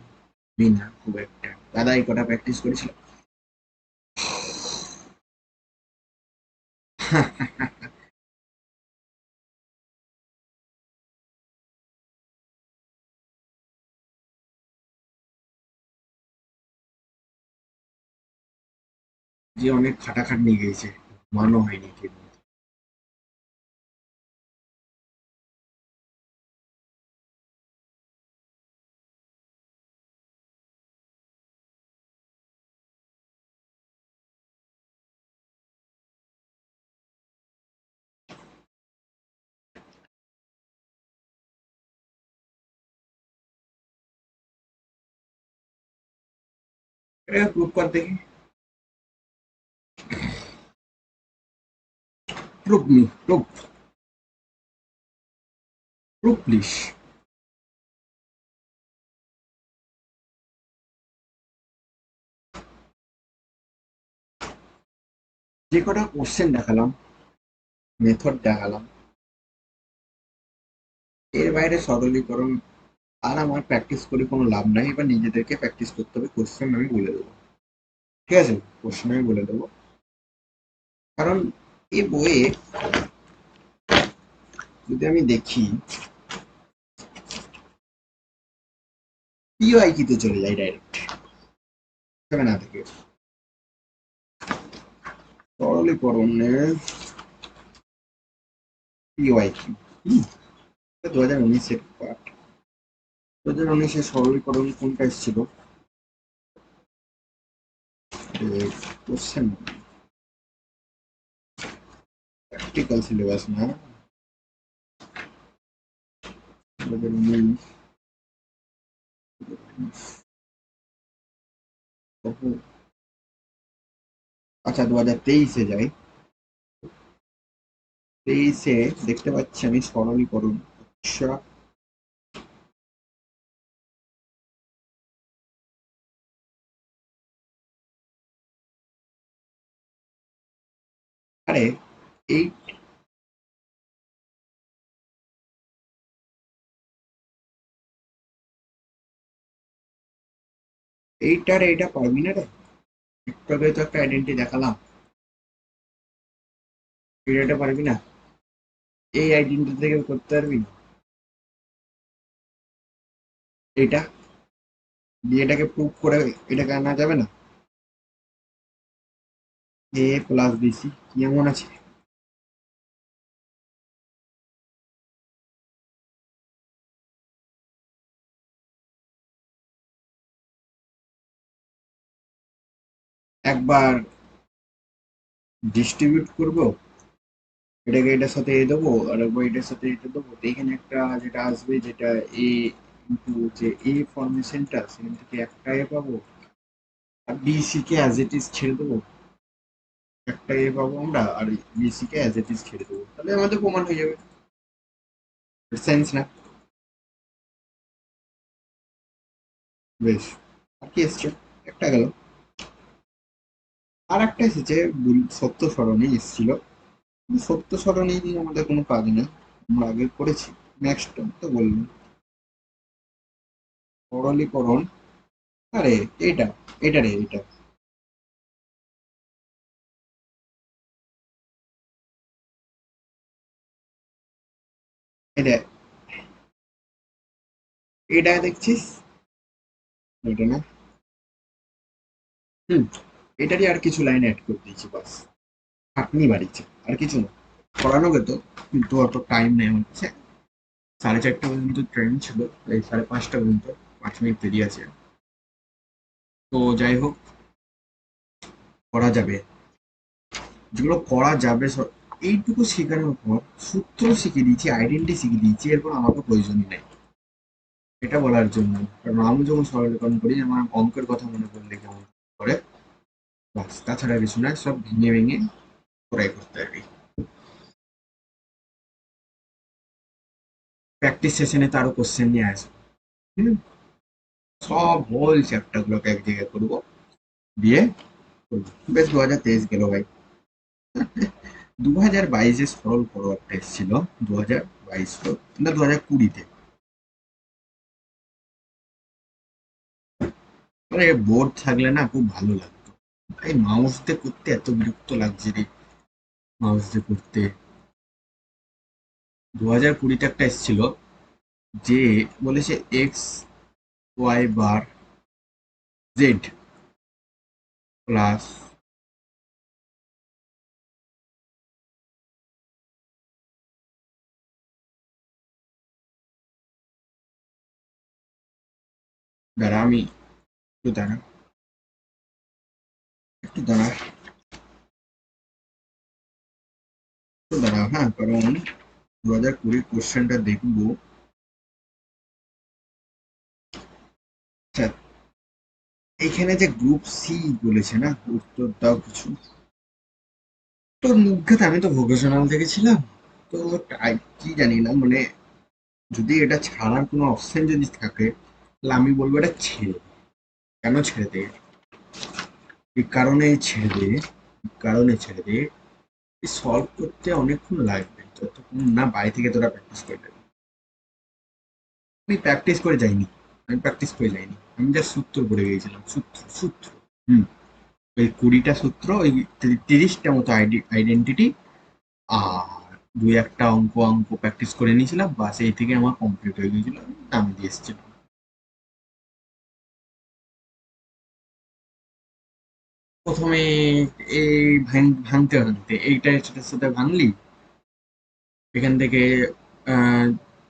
না খুব একটা, দাদা এই কটা প্র্যাকটিস করেছিল। যে অনেক খাটাখাটনি গেছে, মানো হয়নি ঠিক মতো। এটা প্রুভ কর দেখি, prove me, prove, prove please. যে কটা কোশ্চেন দেখালাম, মেথড দেখালাম, এর বাইরে সরলীকরণ আর আমার প্র্যাকটিস করে কোনো লাভ নাই, এবার নিজেদেরকে প্র্যাকটিস করতে হবে। কোশ্চেন আমি বলে দেবো, ঠিক আছে, কোশ্চেন আমি বলে দেবো, কারণ এই বইয়ে যদি আমি দেখি পিওয়াই কিতে চলে যাই ডাইরেক্ট, সেখানে না থেকে সরলীকরণে পিওয়াই কি 2019-এর পার্ট, 2019-এর সরলীকরণ কোনটা এসেছিল? কোশ্চেন প্র্যাকটিক্যাল সিলেবাস না, 2019, আচ্ছা 2023-এ যাই, 23-এ দেখতে পাচ্ছি আমি সরলীকরণ, আচ্ছা, আরে এই এইটার এইটা পারবি না রে, একটু আগে তো একটা আইডেন্টি দেখালাম, এটা পারবি না, এই আইডেন্টি থেকে করতে পারবি না, এটা দিয়ে এটাকে প্রুভ করে এটাকে আনা যাবে না? এ প্লাস বিসি কি এমন আছে? একবার ডিস্ট্রিবিউট করব, এটাকে এটার সাথে এ দেবো আর একবার এটার সাথে এটা দেবো, তো এখানে একটা যেটা আসবে যেটা এ ইন্টু যে এ ফরমেশনটা সেখান থেকে একটা এ পাবো, আর বিসি কে অ্যাজ ইট ইজ ছেড়ে দেবো, একটা এ পাবো আমরা, আর বিসি কে অ্যাজ ইট ইজ ছেড়ে দেবো, তাহলে আমাদের প্রমাণ হয়ে যাবে। সেন্স না? বেশ, আর কি এসছে? একটা গেল, আর একটা এসেছে সত্য সরণি এসেছিল। কিন্তু সত্য সরণি নিয়ে আমাদের কোনো কাজ নেই, আমরা আগে করেছি। নেক্সট তো বললাম সরলীকরণ। আরে এটা, এটা রে এটা, এটা, এটা দেখছিস? এটা না? হুম, এটারই আর কিছু লাইন অ্যাড করে দিয়েছি বাস, খাটনি বাড়িছে আর কিছু না। করানো যেত কিন্তু অত টাইম নেই আমার কাছে। 4:30 পর্যন্ত ট্রেন ছিল, এই 5:30 পর্যন্ত, 5 মিনিট দেরি আছে। তো যাই হোক, করা যাবে, যেগুলো করা যাবে এইটুকু শেখানোর পর সূত্র শিখিয়ে দিয়েছি, আইডেন্টি শিখিয়ে দিয়েছি, এরপর আমাকে প্রয়োজনই নেই এটা বলার জন্য। কারণ আমি যখন সরলীকরণ করি আমার অঙ্কের কথা মনে পড়লে কেমন করে, বাস, তাছাড়া কিছু না, সব ভেঙে ভেঙে ট্রাই করতে হবে। প্র্যাকটিস সেশনে তারও কোশ্চেন নিয়ে আসবো। হুম, সব হোল চ্যাপ্টার গুলোকে এক জায়গায় করবো, দিয়ে করবো। বেশ, 2023 গেল ভাই। 2022-এ সরল করো একটা এসেছিল, 2022 তো না 2020-তে। মানে বোর্ড থাকলে না খুব ভালো লাগতো, এই মাউস দিয়ে করতে এত বিরক্ত লাগছে রে, মাউস দিয়ে করতে। 2020-তে একটা এসেছিল, যে বলেছে x y bar Z plus, দাঁড়া আমি একটু দাঁড়া, একটু দাঁড়া, একটু দাঁড়া, হ্যাঁ, কারণ 2020 কোশ্চেনটা দেখবো। আচ্ছা, এখানে যে গ্রুপ সি বলেছে না, উত্তর দাও কিছু। তোর মুগ্ধা, আমি তো ভোকেশনাল থেকে ছিলাম, তো কি জানি না, মানে যদি এটা ছাড়ার কোনো অপশন যদি থাকে, তাহলে আমি বলবো এটা ছেড়ে দে। কেন ছেড়ে দে? এই কারণে ছেড়ে দে, এই কারণে ছেড়ে দে, সলভ করতে অনেকক্ষণ লাগবে, যতক্ষণ না বাড়ি থেকে তোরা প্র্যাকটিস করে নেবে। আমি প্র্যাকটিস করে যাইনি, আমি প্র্যাকটিস করে যাইনি, আমি যা সূত্র পড়ে গিয়েছিলাম, সূত্র সূত্র। হুম, ওই 20টা সূত্র, ওই 30টা মতো আইডেন্টিটি, আর দুই একটা অঙ্ক অঙ্ক প্র্যাকটিস করে নিয়েছিলাম, বাস এই থেকে আমার কমপ্লিট হয়ে গিয়েছিল, নাম দিয়ে এসেছিল। প্রথমে এই ভাঙতে ভাঙতে এইটা সেটার সাথে ভাঙলি, এখান থেকে আহ,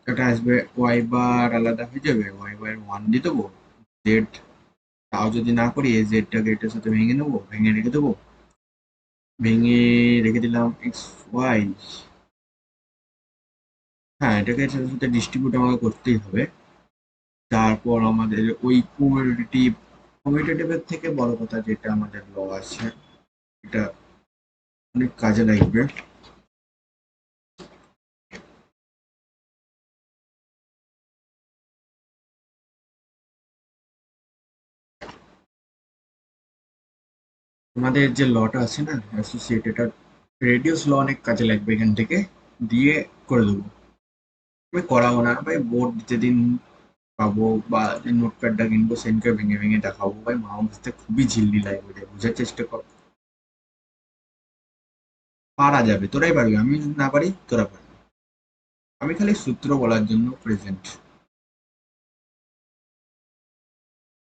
একটা আসবে ওয়াই বার, আলাদা হয়ে যাবে, ওয়াই বার 1 দিয়ে দেবো, জেড, তাও যদি না করি এই জেডটাকে এটার সাথে ভেঙে নেবো, ভেঙে রেখে দেবো, ভেঙে রেখে দিলাম এক্স ওয়াই। হ্যাঁ, এটাকে এটার সাথে ডিস্ট্রিবিউট আমাকে করতেই হবে। তারপর আমাদের ওই কমিউটেটিভের থেকে বড় কথা যেটা আমাদের ল আছে, এটা অনেক কাজে লাগবে। আমাদের যে লটা আছে না অ্যাসোসিয়েটেড, রেডিউস ল অনেক কাজে লাগবে, এখান থেকে দিয়ে করে দেবো। আমি করাবো না ভাই, বোর্ড যেদিন পাবো বা যে নোটপ্যাডটা কিনবো সেদিনকে ভেঙে ভেঙে দেখাবো ভাই, মা বুঝতে খুবই ঝিল্লি লাগবে, বোঝার চেষ্টা কর। পারা যাবে, তোরাই পারবি, আমি যদি না পারি তোরা পারবি। আমি খালি সূত্র বলার জন্য প্রেজেন্ট,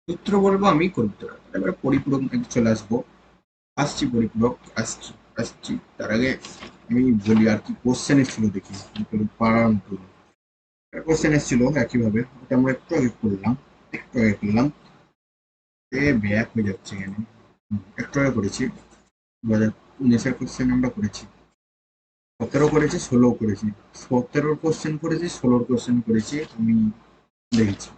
সূত্র বলবো, আমি করবো, তোরা এবার পরিপূরক চলে আসবো। আসছি পরিপূরক, আসছি, আসছি, তার আগে আমি বলি আর কি কোশ্চেন এসেছিল দেখি, পারার মতো কোশ্চেন এসেছিল একইভাবে, ওটা আমরা একটু আগে করলাম, একটু আগে করলাম। এ ব্যাক হয়ে যাচ্ছে এখানে, একটু আগে করেছি। 2019-এর কোশ্চেন আমরা করেছি, 17 করেছি, 16 করেছি। 17-র কোশ্চেন করেছি, 16-র কোশ্চেন করেছি আমি দেখেছি।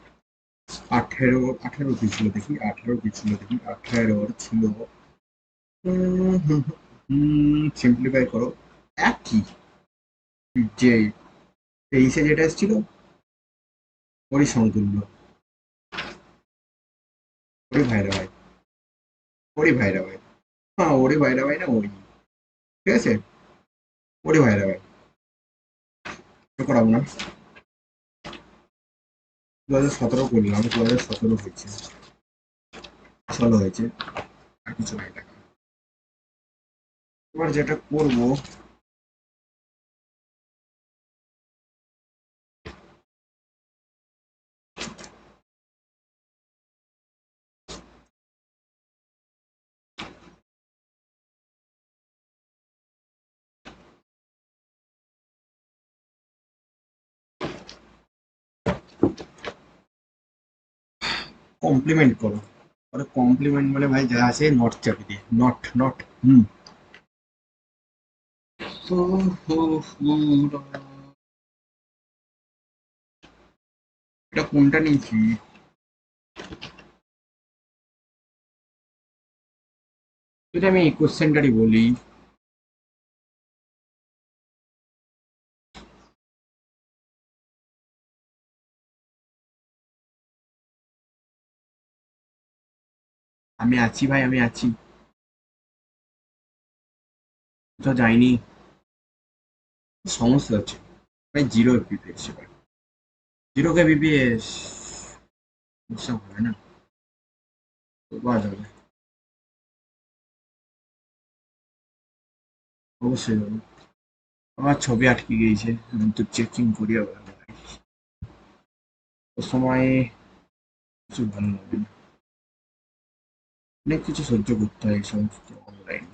18 কি ছিল দেখি, 18 কি ছিল দেখি, 18 ছিল সিম্পলিফাই করো, একই যে 23-এ যেটা এসেছিল ওরই সমতুল্য। ওরে ভাইরা ভাই, ওরে ভাইরা ভাই, হ্যাঁ ওরে ভাইরা ভাই না ওই, ঠিক আছে, ওরে ভাইরা ভাই, তো করাবো না। 2017 করলাম, 2017 হয়েছে, 16 হয়েছে, আর কিছু নাই টাকা। এবার যেটা করবো, কমপ্লিমেন্ট করো। ওটা কমপ্লিমেন্ট মানে ভাই যা আছে নট চাপি দিয়ে, নট নট। তো এটা কোনটা নিয়েছি, যদি আমি এই কোশ্চেনটারই বলি, আমি আছি ভাই, আমি আছি, তো যাইনি, সমস্যা হচ্ছে ভাই, জিরো বিপিএস, এবার জিরো কে বিপিএস সব হবে না, তো পাওয়া যাবে, অবশ্যই হবে। আমার ছবি আটকে গিয়েছে, আমি তো চেকিং করি আবার, ও সময় কিছু ভালো লাগে না, অনেক কিছু সহ্য করতে হয় এই সমস্ত অনলাইন।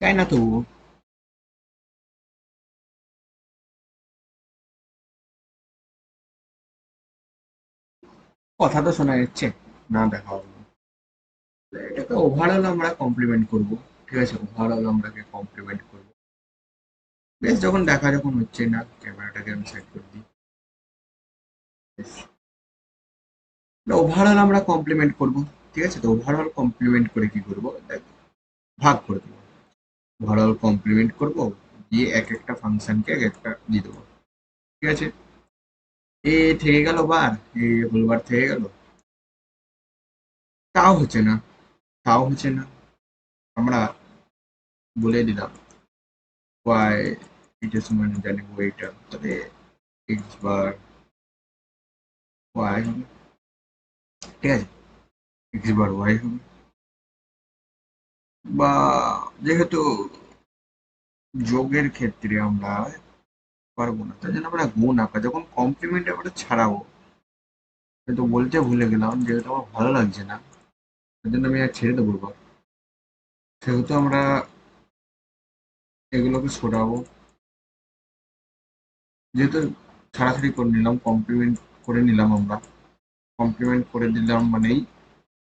তাই না, তবুও কথা তো শোনা যাচ্ছে, না দেখা হলো, এটাকে ওভারঅল আমরা কমপ্লিমেন্ট করব, ঠিক আছে, ওভারঅল আমরা কমপ্লিমেন্ট করব। বেশ, যখন দেখা যখন হচ্ছে না, ক্যামেরাটাকে আমি সেট করে দিই। ওভারঅল আমরা কমপ্লিমেন্ট করব, ঠিক আছে, তো ওভারঅল কমপ্লিমেন্ট করে কি করব, দেখ, ভাগ করে দেবো, ওভারঅল কমপ্লিমেন্ট করব, দিয়ে এক একটা ফাংশনকে এক একটা দিয়ে দেবো, ঠিক আছে। এ থেকে গেল বার, এ হোল বার থেকে গেল, তাও হচ্ছে না, তাও হচ্ছে না, আমরা বলে দিলাম ওয়াই, এটা সমান জানি ওইটা, তাহলে এক্স বার ওয়াই হবে, ঠিক আছে, এক্স বার ওয়াই হবে, বা যেহেতু যোগের ক্ষেত্রে আমরা পারবো না, তাই জন্য আমরা গুণ আঁকা যখন কমপ্লিমেন্ট আমরা ছাড়াবো, তো বলতে ভুলে গেলাম, যেহেতু আমার ভালো লাগছে না, তাই জন্য আমি আর ছেড়ে দেবো এবার, সেহেতু আমরা এগুলোকে সরাবো, যেহেতু ছাড়াছাড়ি করে নিলাম, কমপ্লিমেন্ট করে নিলাম আমরা, কমপ্লিমেন্ট করে দিলাম মানেই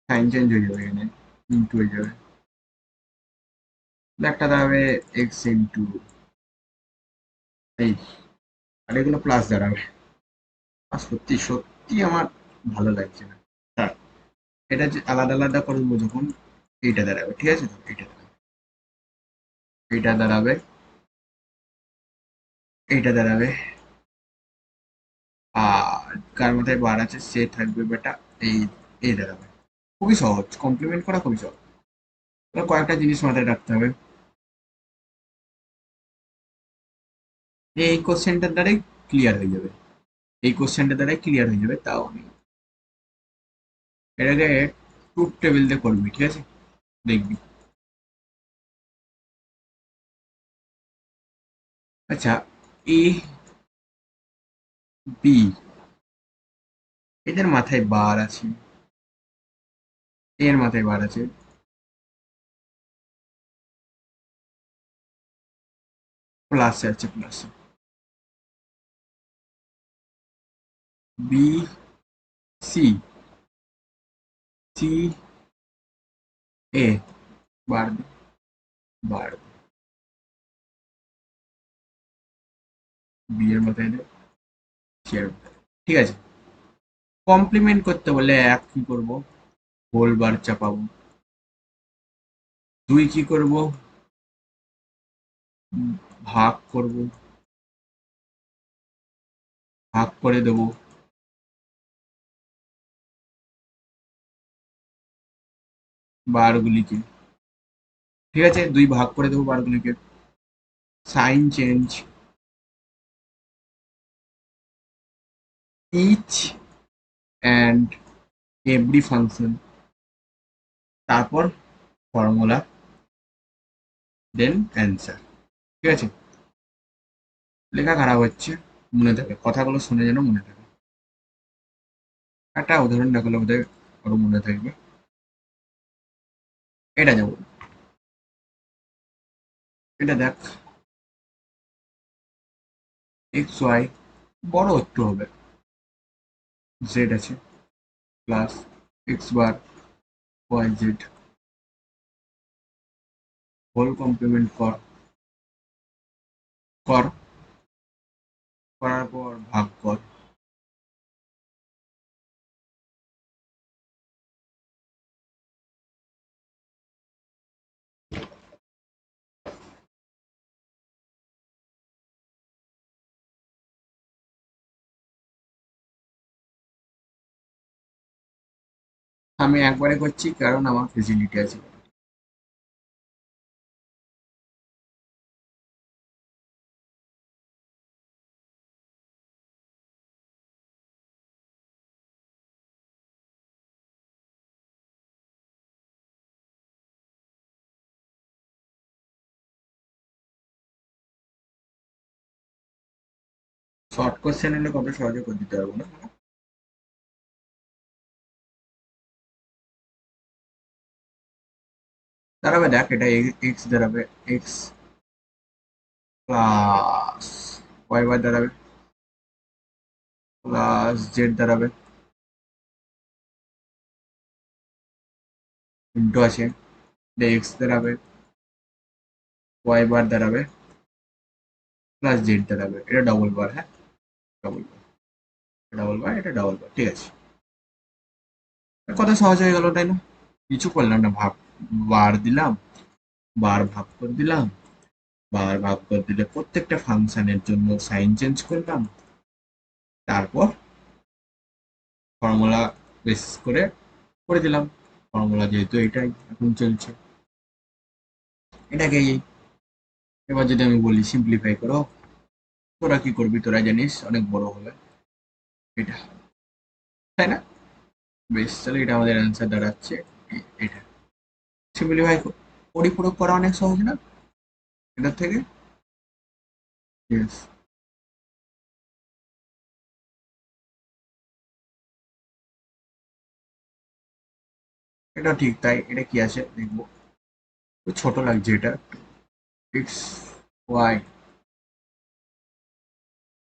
সাইন চেঞ্জ হয়ে যাবে, এখানে ইন্টু হয়ে যাবে, একটা দাঁড়াবে এক্স ইন্টু এই, আর এগুলো প্লাস দাঁড়াবে, আর সত্যি সত্যি আমার ভালো লাগছে না, হ্যাঁ, এটা যে আলাদা আলাদা করবো যখন, এইটা দাঁড়াবে, ঠিক আছে, তো এইটা দাঁড়াবে, এইটা দাঁড়াবে, এইটা দাঁড়াবে, আর কার মাথায় বার আছে সে থাকবে বেটা, এই এই দাঁড়াবে। খুবই সহজ, কমপ্লিমেন্ট করা খুবই সহজ, এবার কয়েকটা জিনিস মাথায় রাখতে হবে, এই কোশ্চেনটার দ্বারাই ক্লিয়ার হয়ে যাবে, এই কোশ্চেনটার দ্বারাই ক্লিয়ার হয়ে যাবে, তাও আমি এটাকে ট্রুথ টেবিল দিয়ে করবি, ঠিক আছে, দেখবি। আচ্ছা, এ বি, এদের মাথায় বার আছে, এর মাথায় বার আছে, প্লাসে আছে, প্লাসে। বি সি, সি এ, বাড়বে, বাড়বে। বি এর মাথায় দেয়, সি এর মাথায় দেয়। ঠিক আছে, কমপ্লিমেন্ট করতে বলে এক কি করব, হোল বার চাপাবো। দুই কি করব, ভাগ করব, ভাগ করে দেব বারগুলিকে। ঠিক আছে, দুই ভাগ করে দেবো বারগুলিকে। Sign change each and every function, তারপর ফর্মুলা, দেন অ্যান্সার। ঠিক আছে, লেখা খারাপ হচ্ছে, মনে থাকে কথাগুলো শুনে যেন মনে থাকে। একটা উদাহরণ দেখালে বোধহয় আরো মনে থাকবে। এটা যেমন, এটা দেখ, এক্স ওয়াই বড় একটু হবে, জেড আছে, plus x bar Y Z, whole complement কর, কর, করার পর ভাগ কর। আমি একবারে করছি কারণ আমার ফেসিলিটি আছে। শর্ট কোশ্চেন হলে কত সহজে করে দিতে পারবো না। দাঁড়াবে, দেখ, এটা এক্স দাঁড়াবে, এক্স প্লাস ওয়াই বার দাঁড়াবে, প্লাস জেড দাঁড়াবে, ইন্টু আছে, এক্স দাঁড়াবে, ওয়াই বার দাঁড়াবে, প্লাস জেড দাঁড়াবে। এটা ডবল বার, হ্যাঁ, ডবল বার, ডবল বার, এটা ডবল বার। ঠিক আছে, কত সহজ হয়ে গেল, তাই না? কিছু করলাম না, ভাগ, বার দিলাম, বার ভাগ করে দিলাম, বার ভাগ করে দিলে প্রত্যেকটা ফাংশনের জন্য সাইন চেঞ্জ করলাম, তারপর ফর্মুলা বেসিস করে করে দিলাম। ফর্মুলা যেহেতু এটাই এখন চলছে, এটাকে এবার যদি আমি বলি সিম্পলিফাই করো, তোরা কি করবি, তোরা জানিস অনেক বড় হবে এটা, তাই না? বেশ, তাহলে এটা আমাদের অ্যান্সার দাঁড়াচ্ছে এটা। সিম্পলিফাই পরিপূরক করা অনেক সহজ না এটার থেকে? ইয়েস, এটা ঠিক। তাই এটা কি আছে দেখবো, ছোট লাগছে এটা। X Y,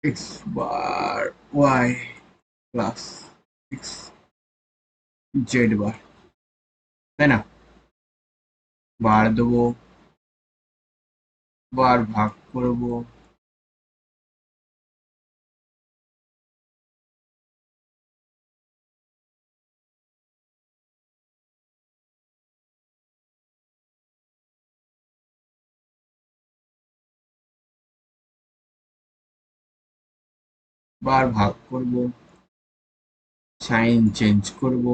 x bar Y plus x Z bar, তাই না? বার দেবো, বার ভাগ করবো, বার ভাগ করবো, সাইন চেঞ্জ করবো,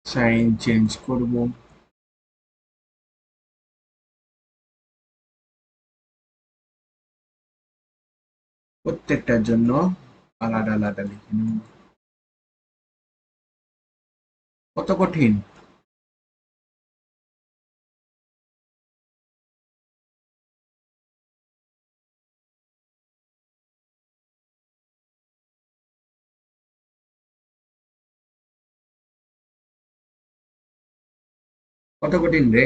সাইন চেঞ্জ করবো, প্রত্যেকটার জন্য আলাদা আলাদা লিখে নেব। কত কঠিন! কত কঠিন রে?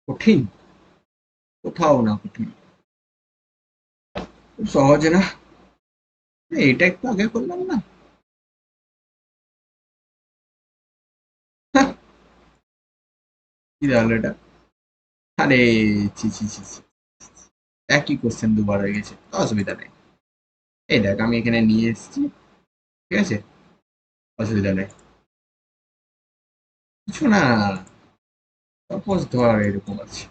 কঠিন? কোথাও না কঠিন, খুব সহজে না? এটা একটু আগে করলাম না? হাহ, কি তাহলে এটা? আরে, ছি ছি ছি ছি, একই কোশ্চেন দুবার হয়ে গেছে, অসুবিধা নেই। এই দেখ, আমি এখানে নিয়ে এসেছি, ঠিক আছে, অসুবিধা নেই, কিছু না। সাপোজ ধর এরকম আছে,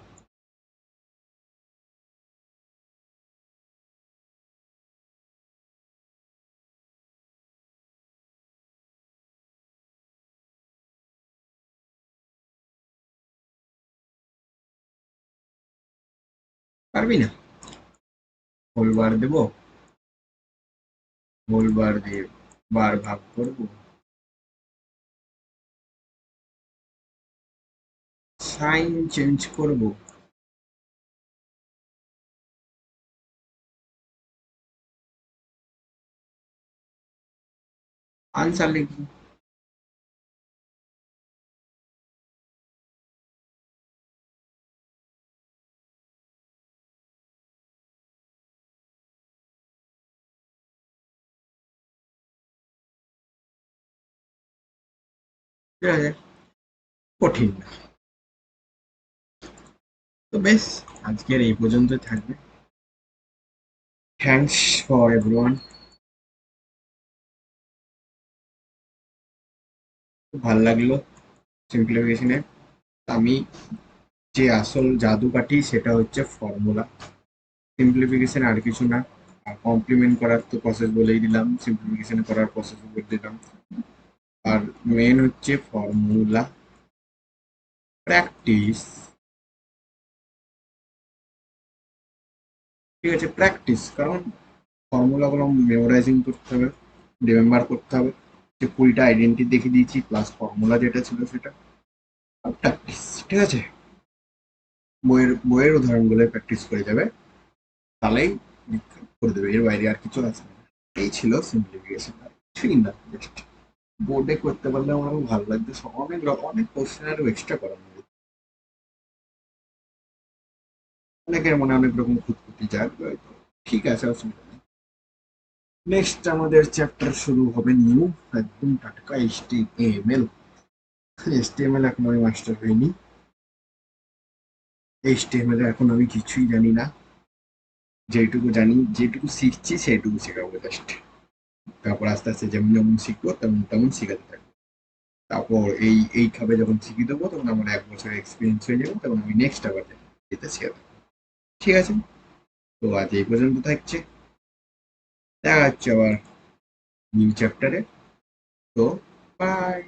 পারবি না? হোল বার দেবো, হোল বার দিয়ে বার ভাগ করবো, সাইন চেঞ্জ করব, আনসার লিখবো। ঠিক আছে, কঠিন না। তো বেশ, আজকের এই পর্যন্ত থাকবে। Thanks for everyone. খুব ভালো লাগলো সিম্পলিফিকেশনে। আমি যে আসল জাদুকাঠি সেটা হচ্ছে ফর্মুলা, সিম্পলিফিকেশন আর কিছু না। আর কমপ্লিমেন্ট করার তো প্রসেস বলেই দিলাম, সিম্পলিফিকেশন করার প্রসেস বলে দিলাম। আর মেন হচ্ছে ফর্মুলা, প্র্যাকটিস। ঠিক আছে, প্র্যাকটিস, কারণ ফর্মুলাগুলো মেমোরাইজিং করতে হবে, রিমেম্বার করতে হবে। যে 20টা আইডেন্টি দেখিয়ে দিয়েছি প্লাস ফর্মুলা যেটা ছিল সেটা, আর প্র্যাকটিস। ঠিক আছে, বইয়ের বইয়ের উদাহরণগুলো প্র্যাকটিস করে যাবে, তাহলেই করে দেবে, এর বাইরে আর কিছু আছে না। এই ছিল সিম্পলিফিকেশন, কিছুই না, জাস্ট বোর্ডে করতে পারলে আমার খুব ভালো লাগতো। অনেক অনেক কোশ্চেন আরো এক্সট্রা করা হবে। অনেকের মনে অনেক রকম খুঁতখুঁতি জাগবে হয়তো। ঠিক আছে, অসুবিধা নেই। নেক্সট আমাদের চ্যাপ্টার শুরু হবে নিউ, একদম টাটকা এইচটিএমএল। এইচটিএমএল এখন আমি মাস্টার হইনি, এইচটিএমএল এখন আমি কিছুই জানি না। যেটুকু জানি, যেটুকু শিখছি সেইটুকু শেখাবো জাস্ট। তারপর আস্তে আস্তে যেমন যেমন শিখবো তেমন তেমন শিখাতে থাকবো। তারপর এইভাবে যখন শিখিয়ে দেবো তখন আমার 1 বছর এক্সপিরিয়েন্স হয়ে যাবে, তখন আমি নেক্সট আবার যেতে শিখাতে। ঠিক আছে, তো আজ এই পর্যন্ত থাকছে, দেখা হচ্ছে আবার নিউ চ্যাপ্টারে। তো বাই।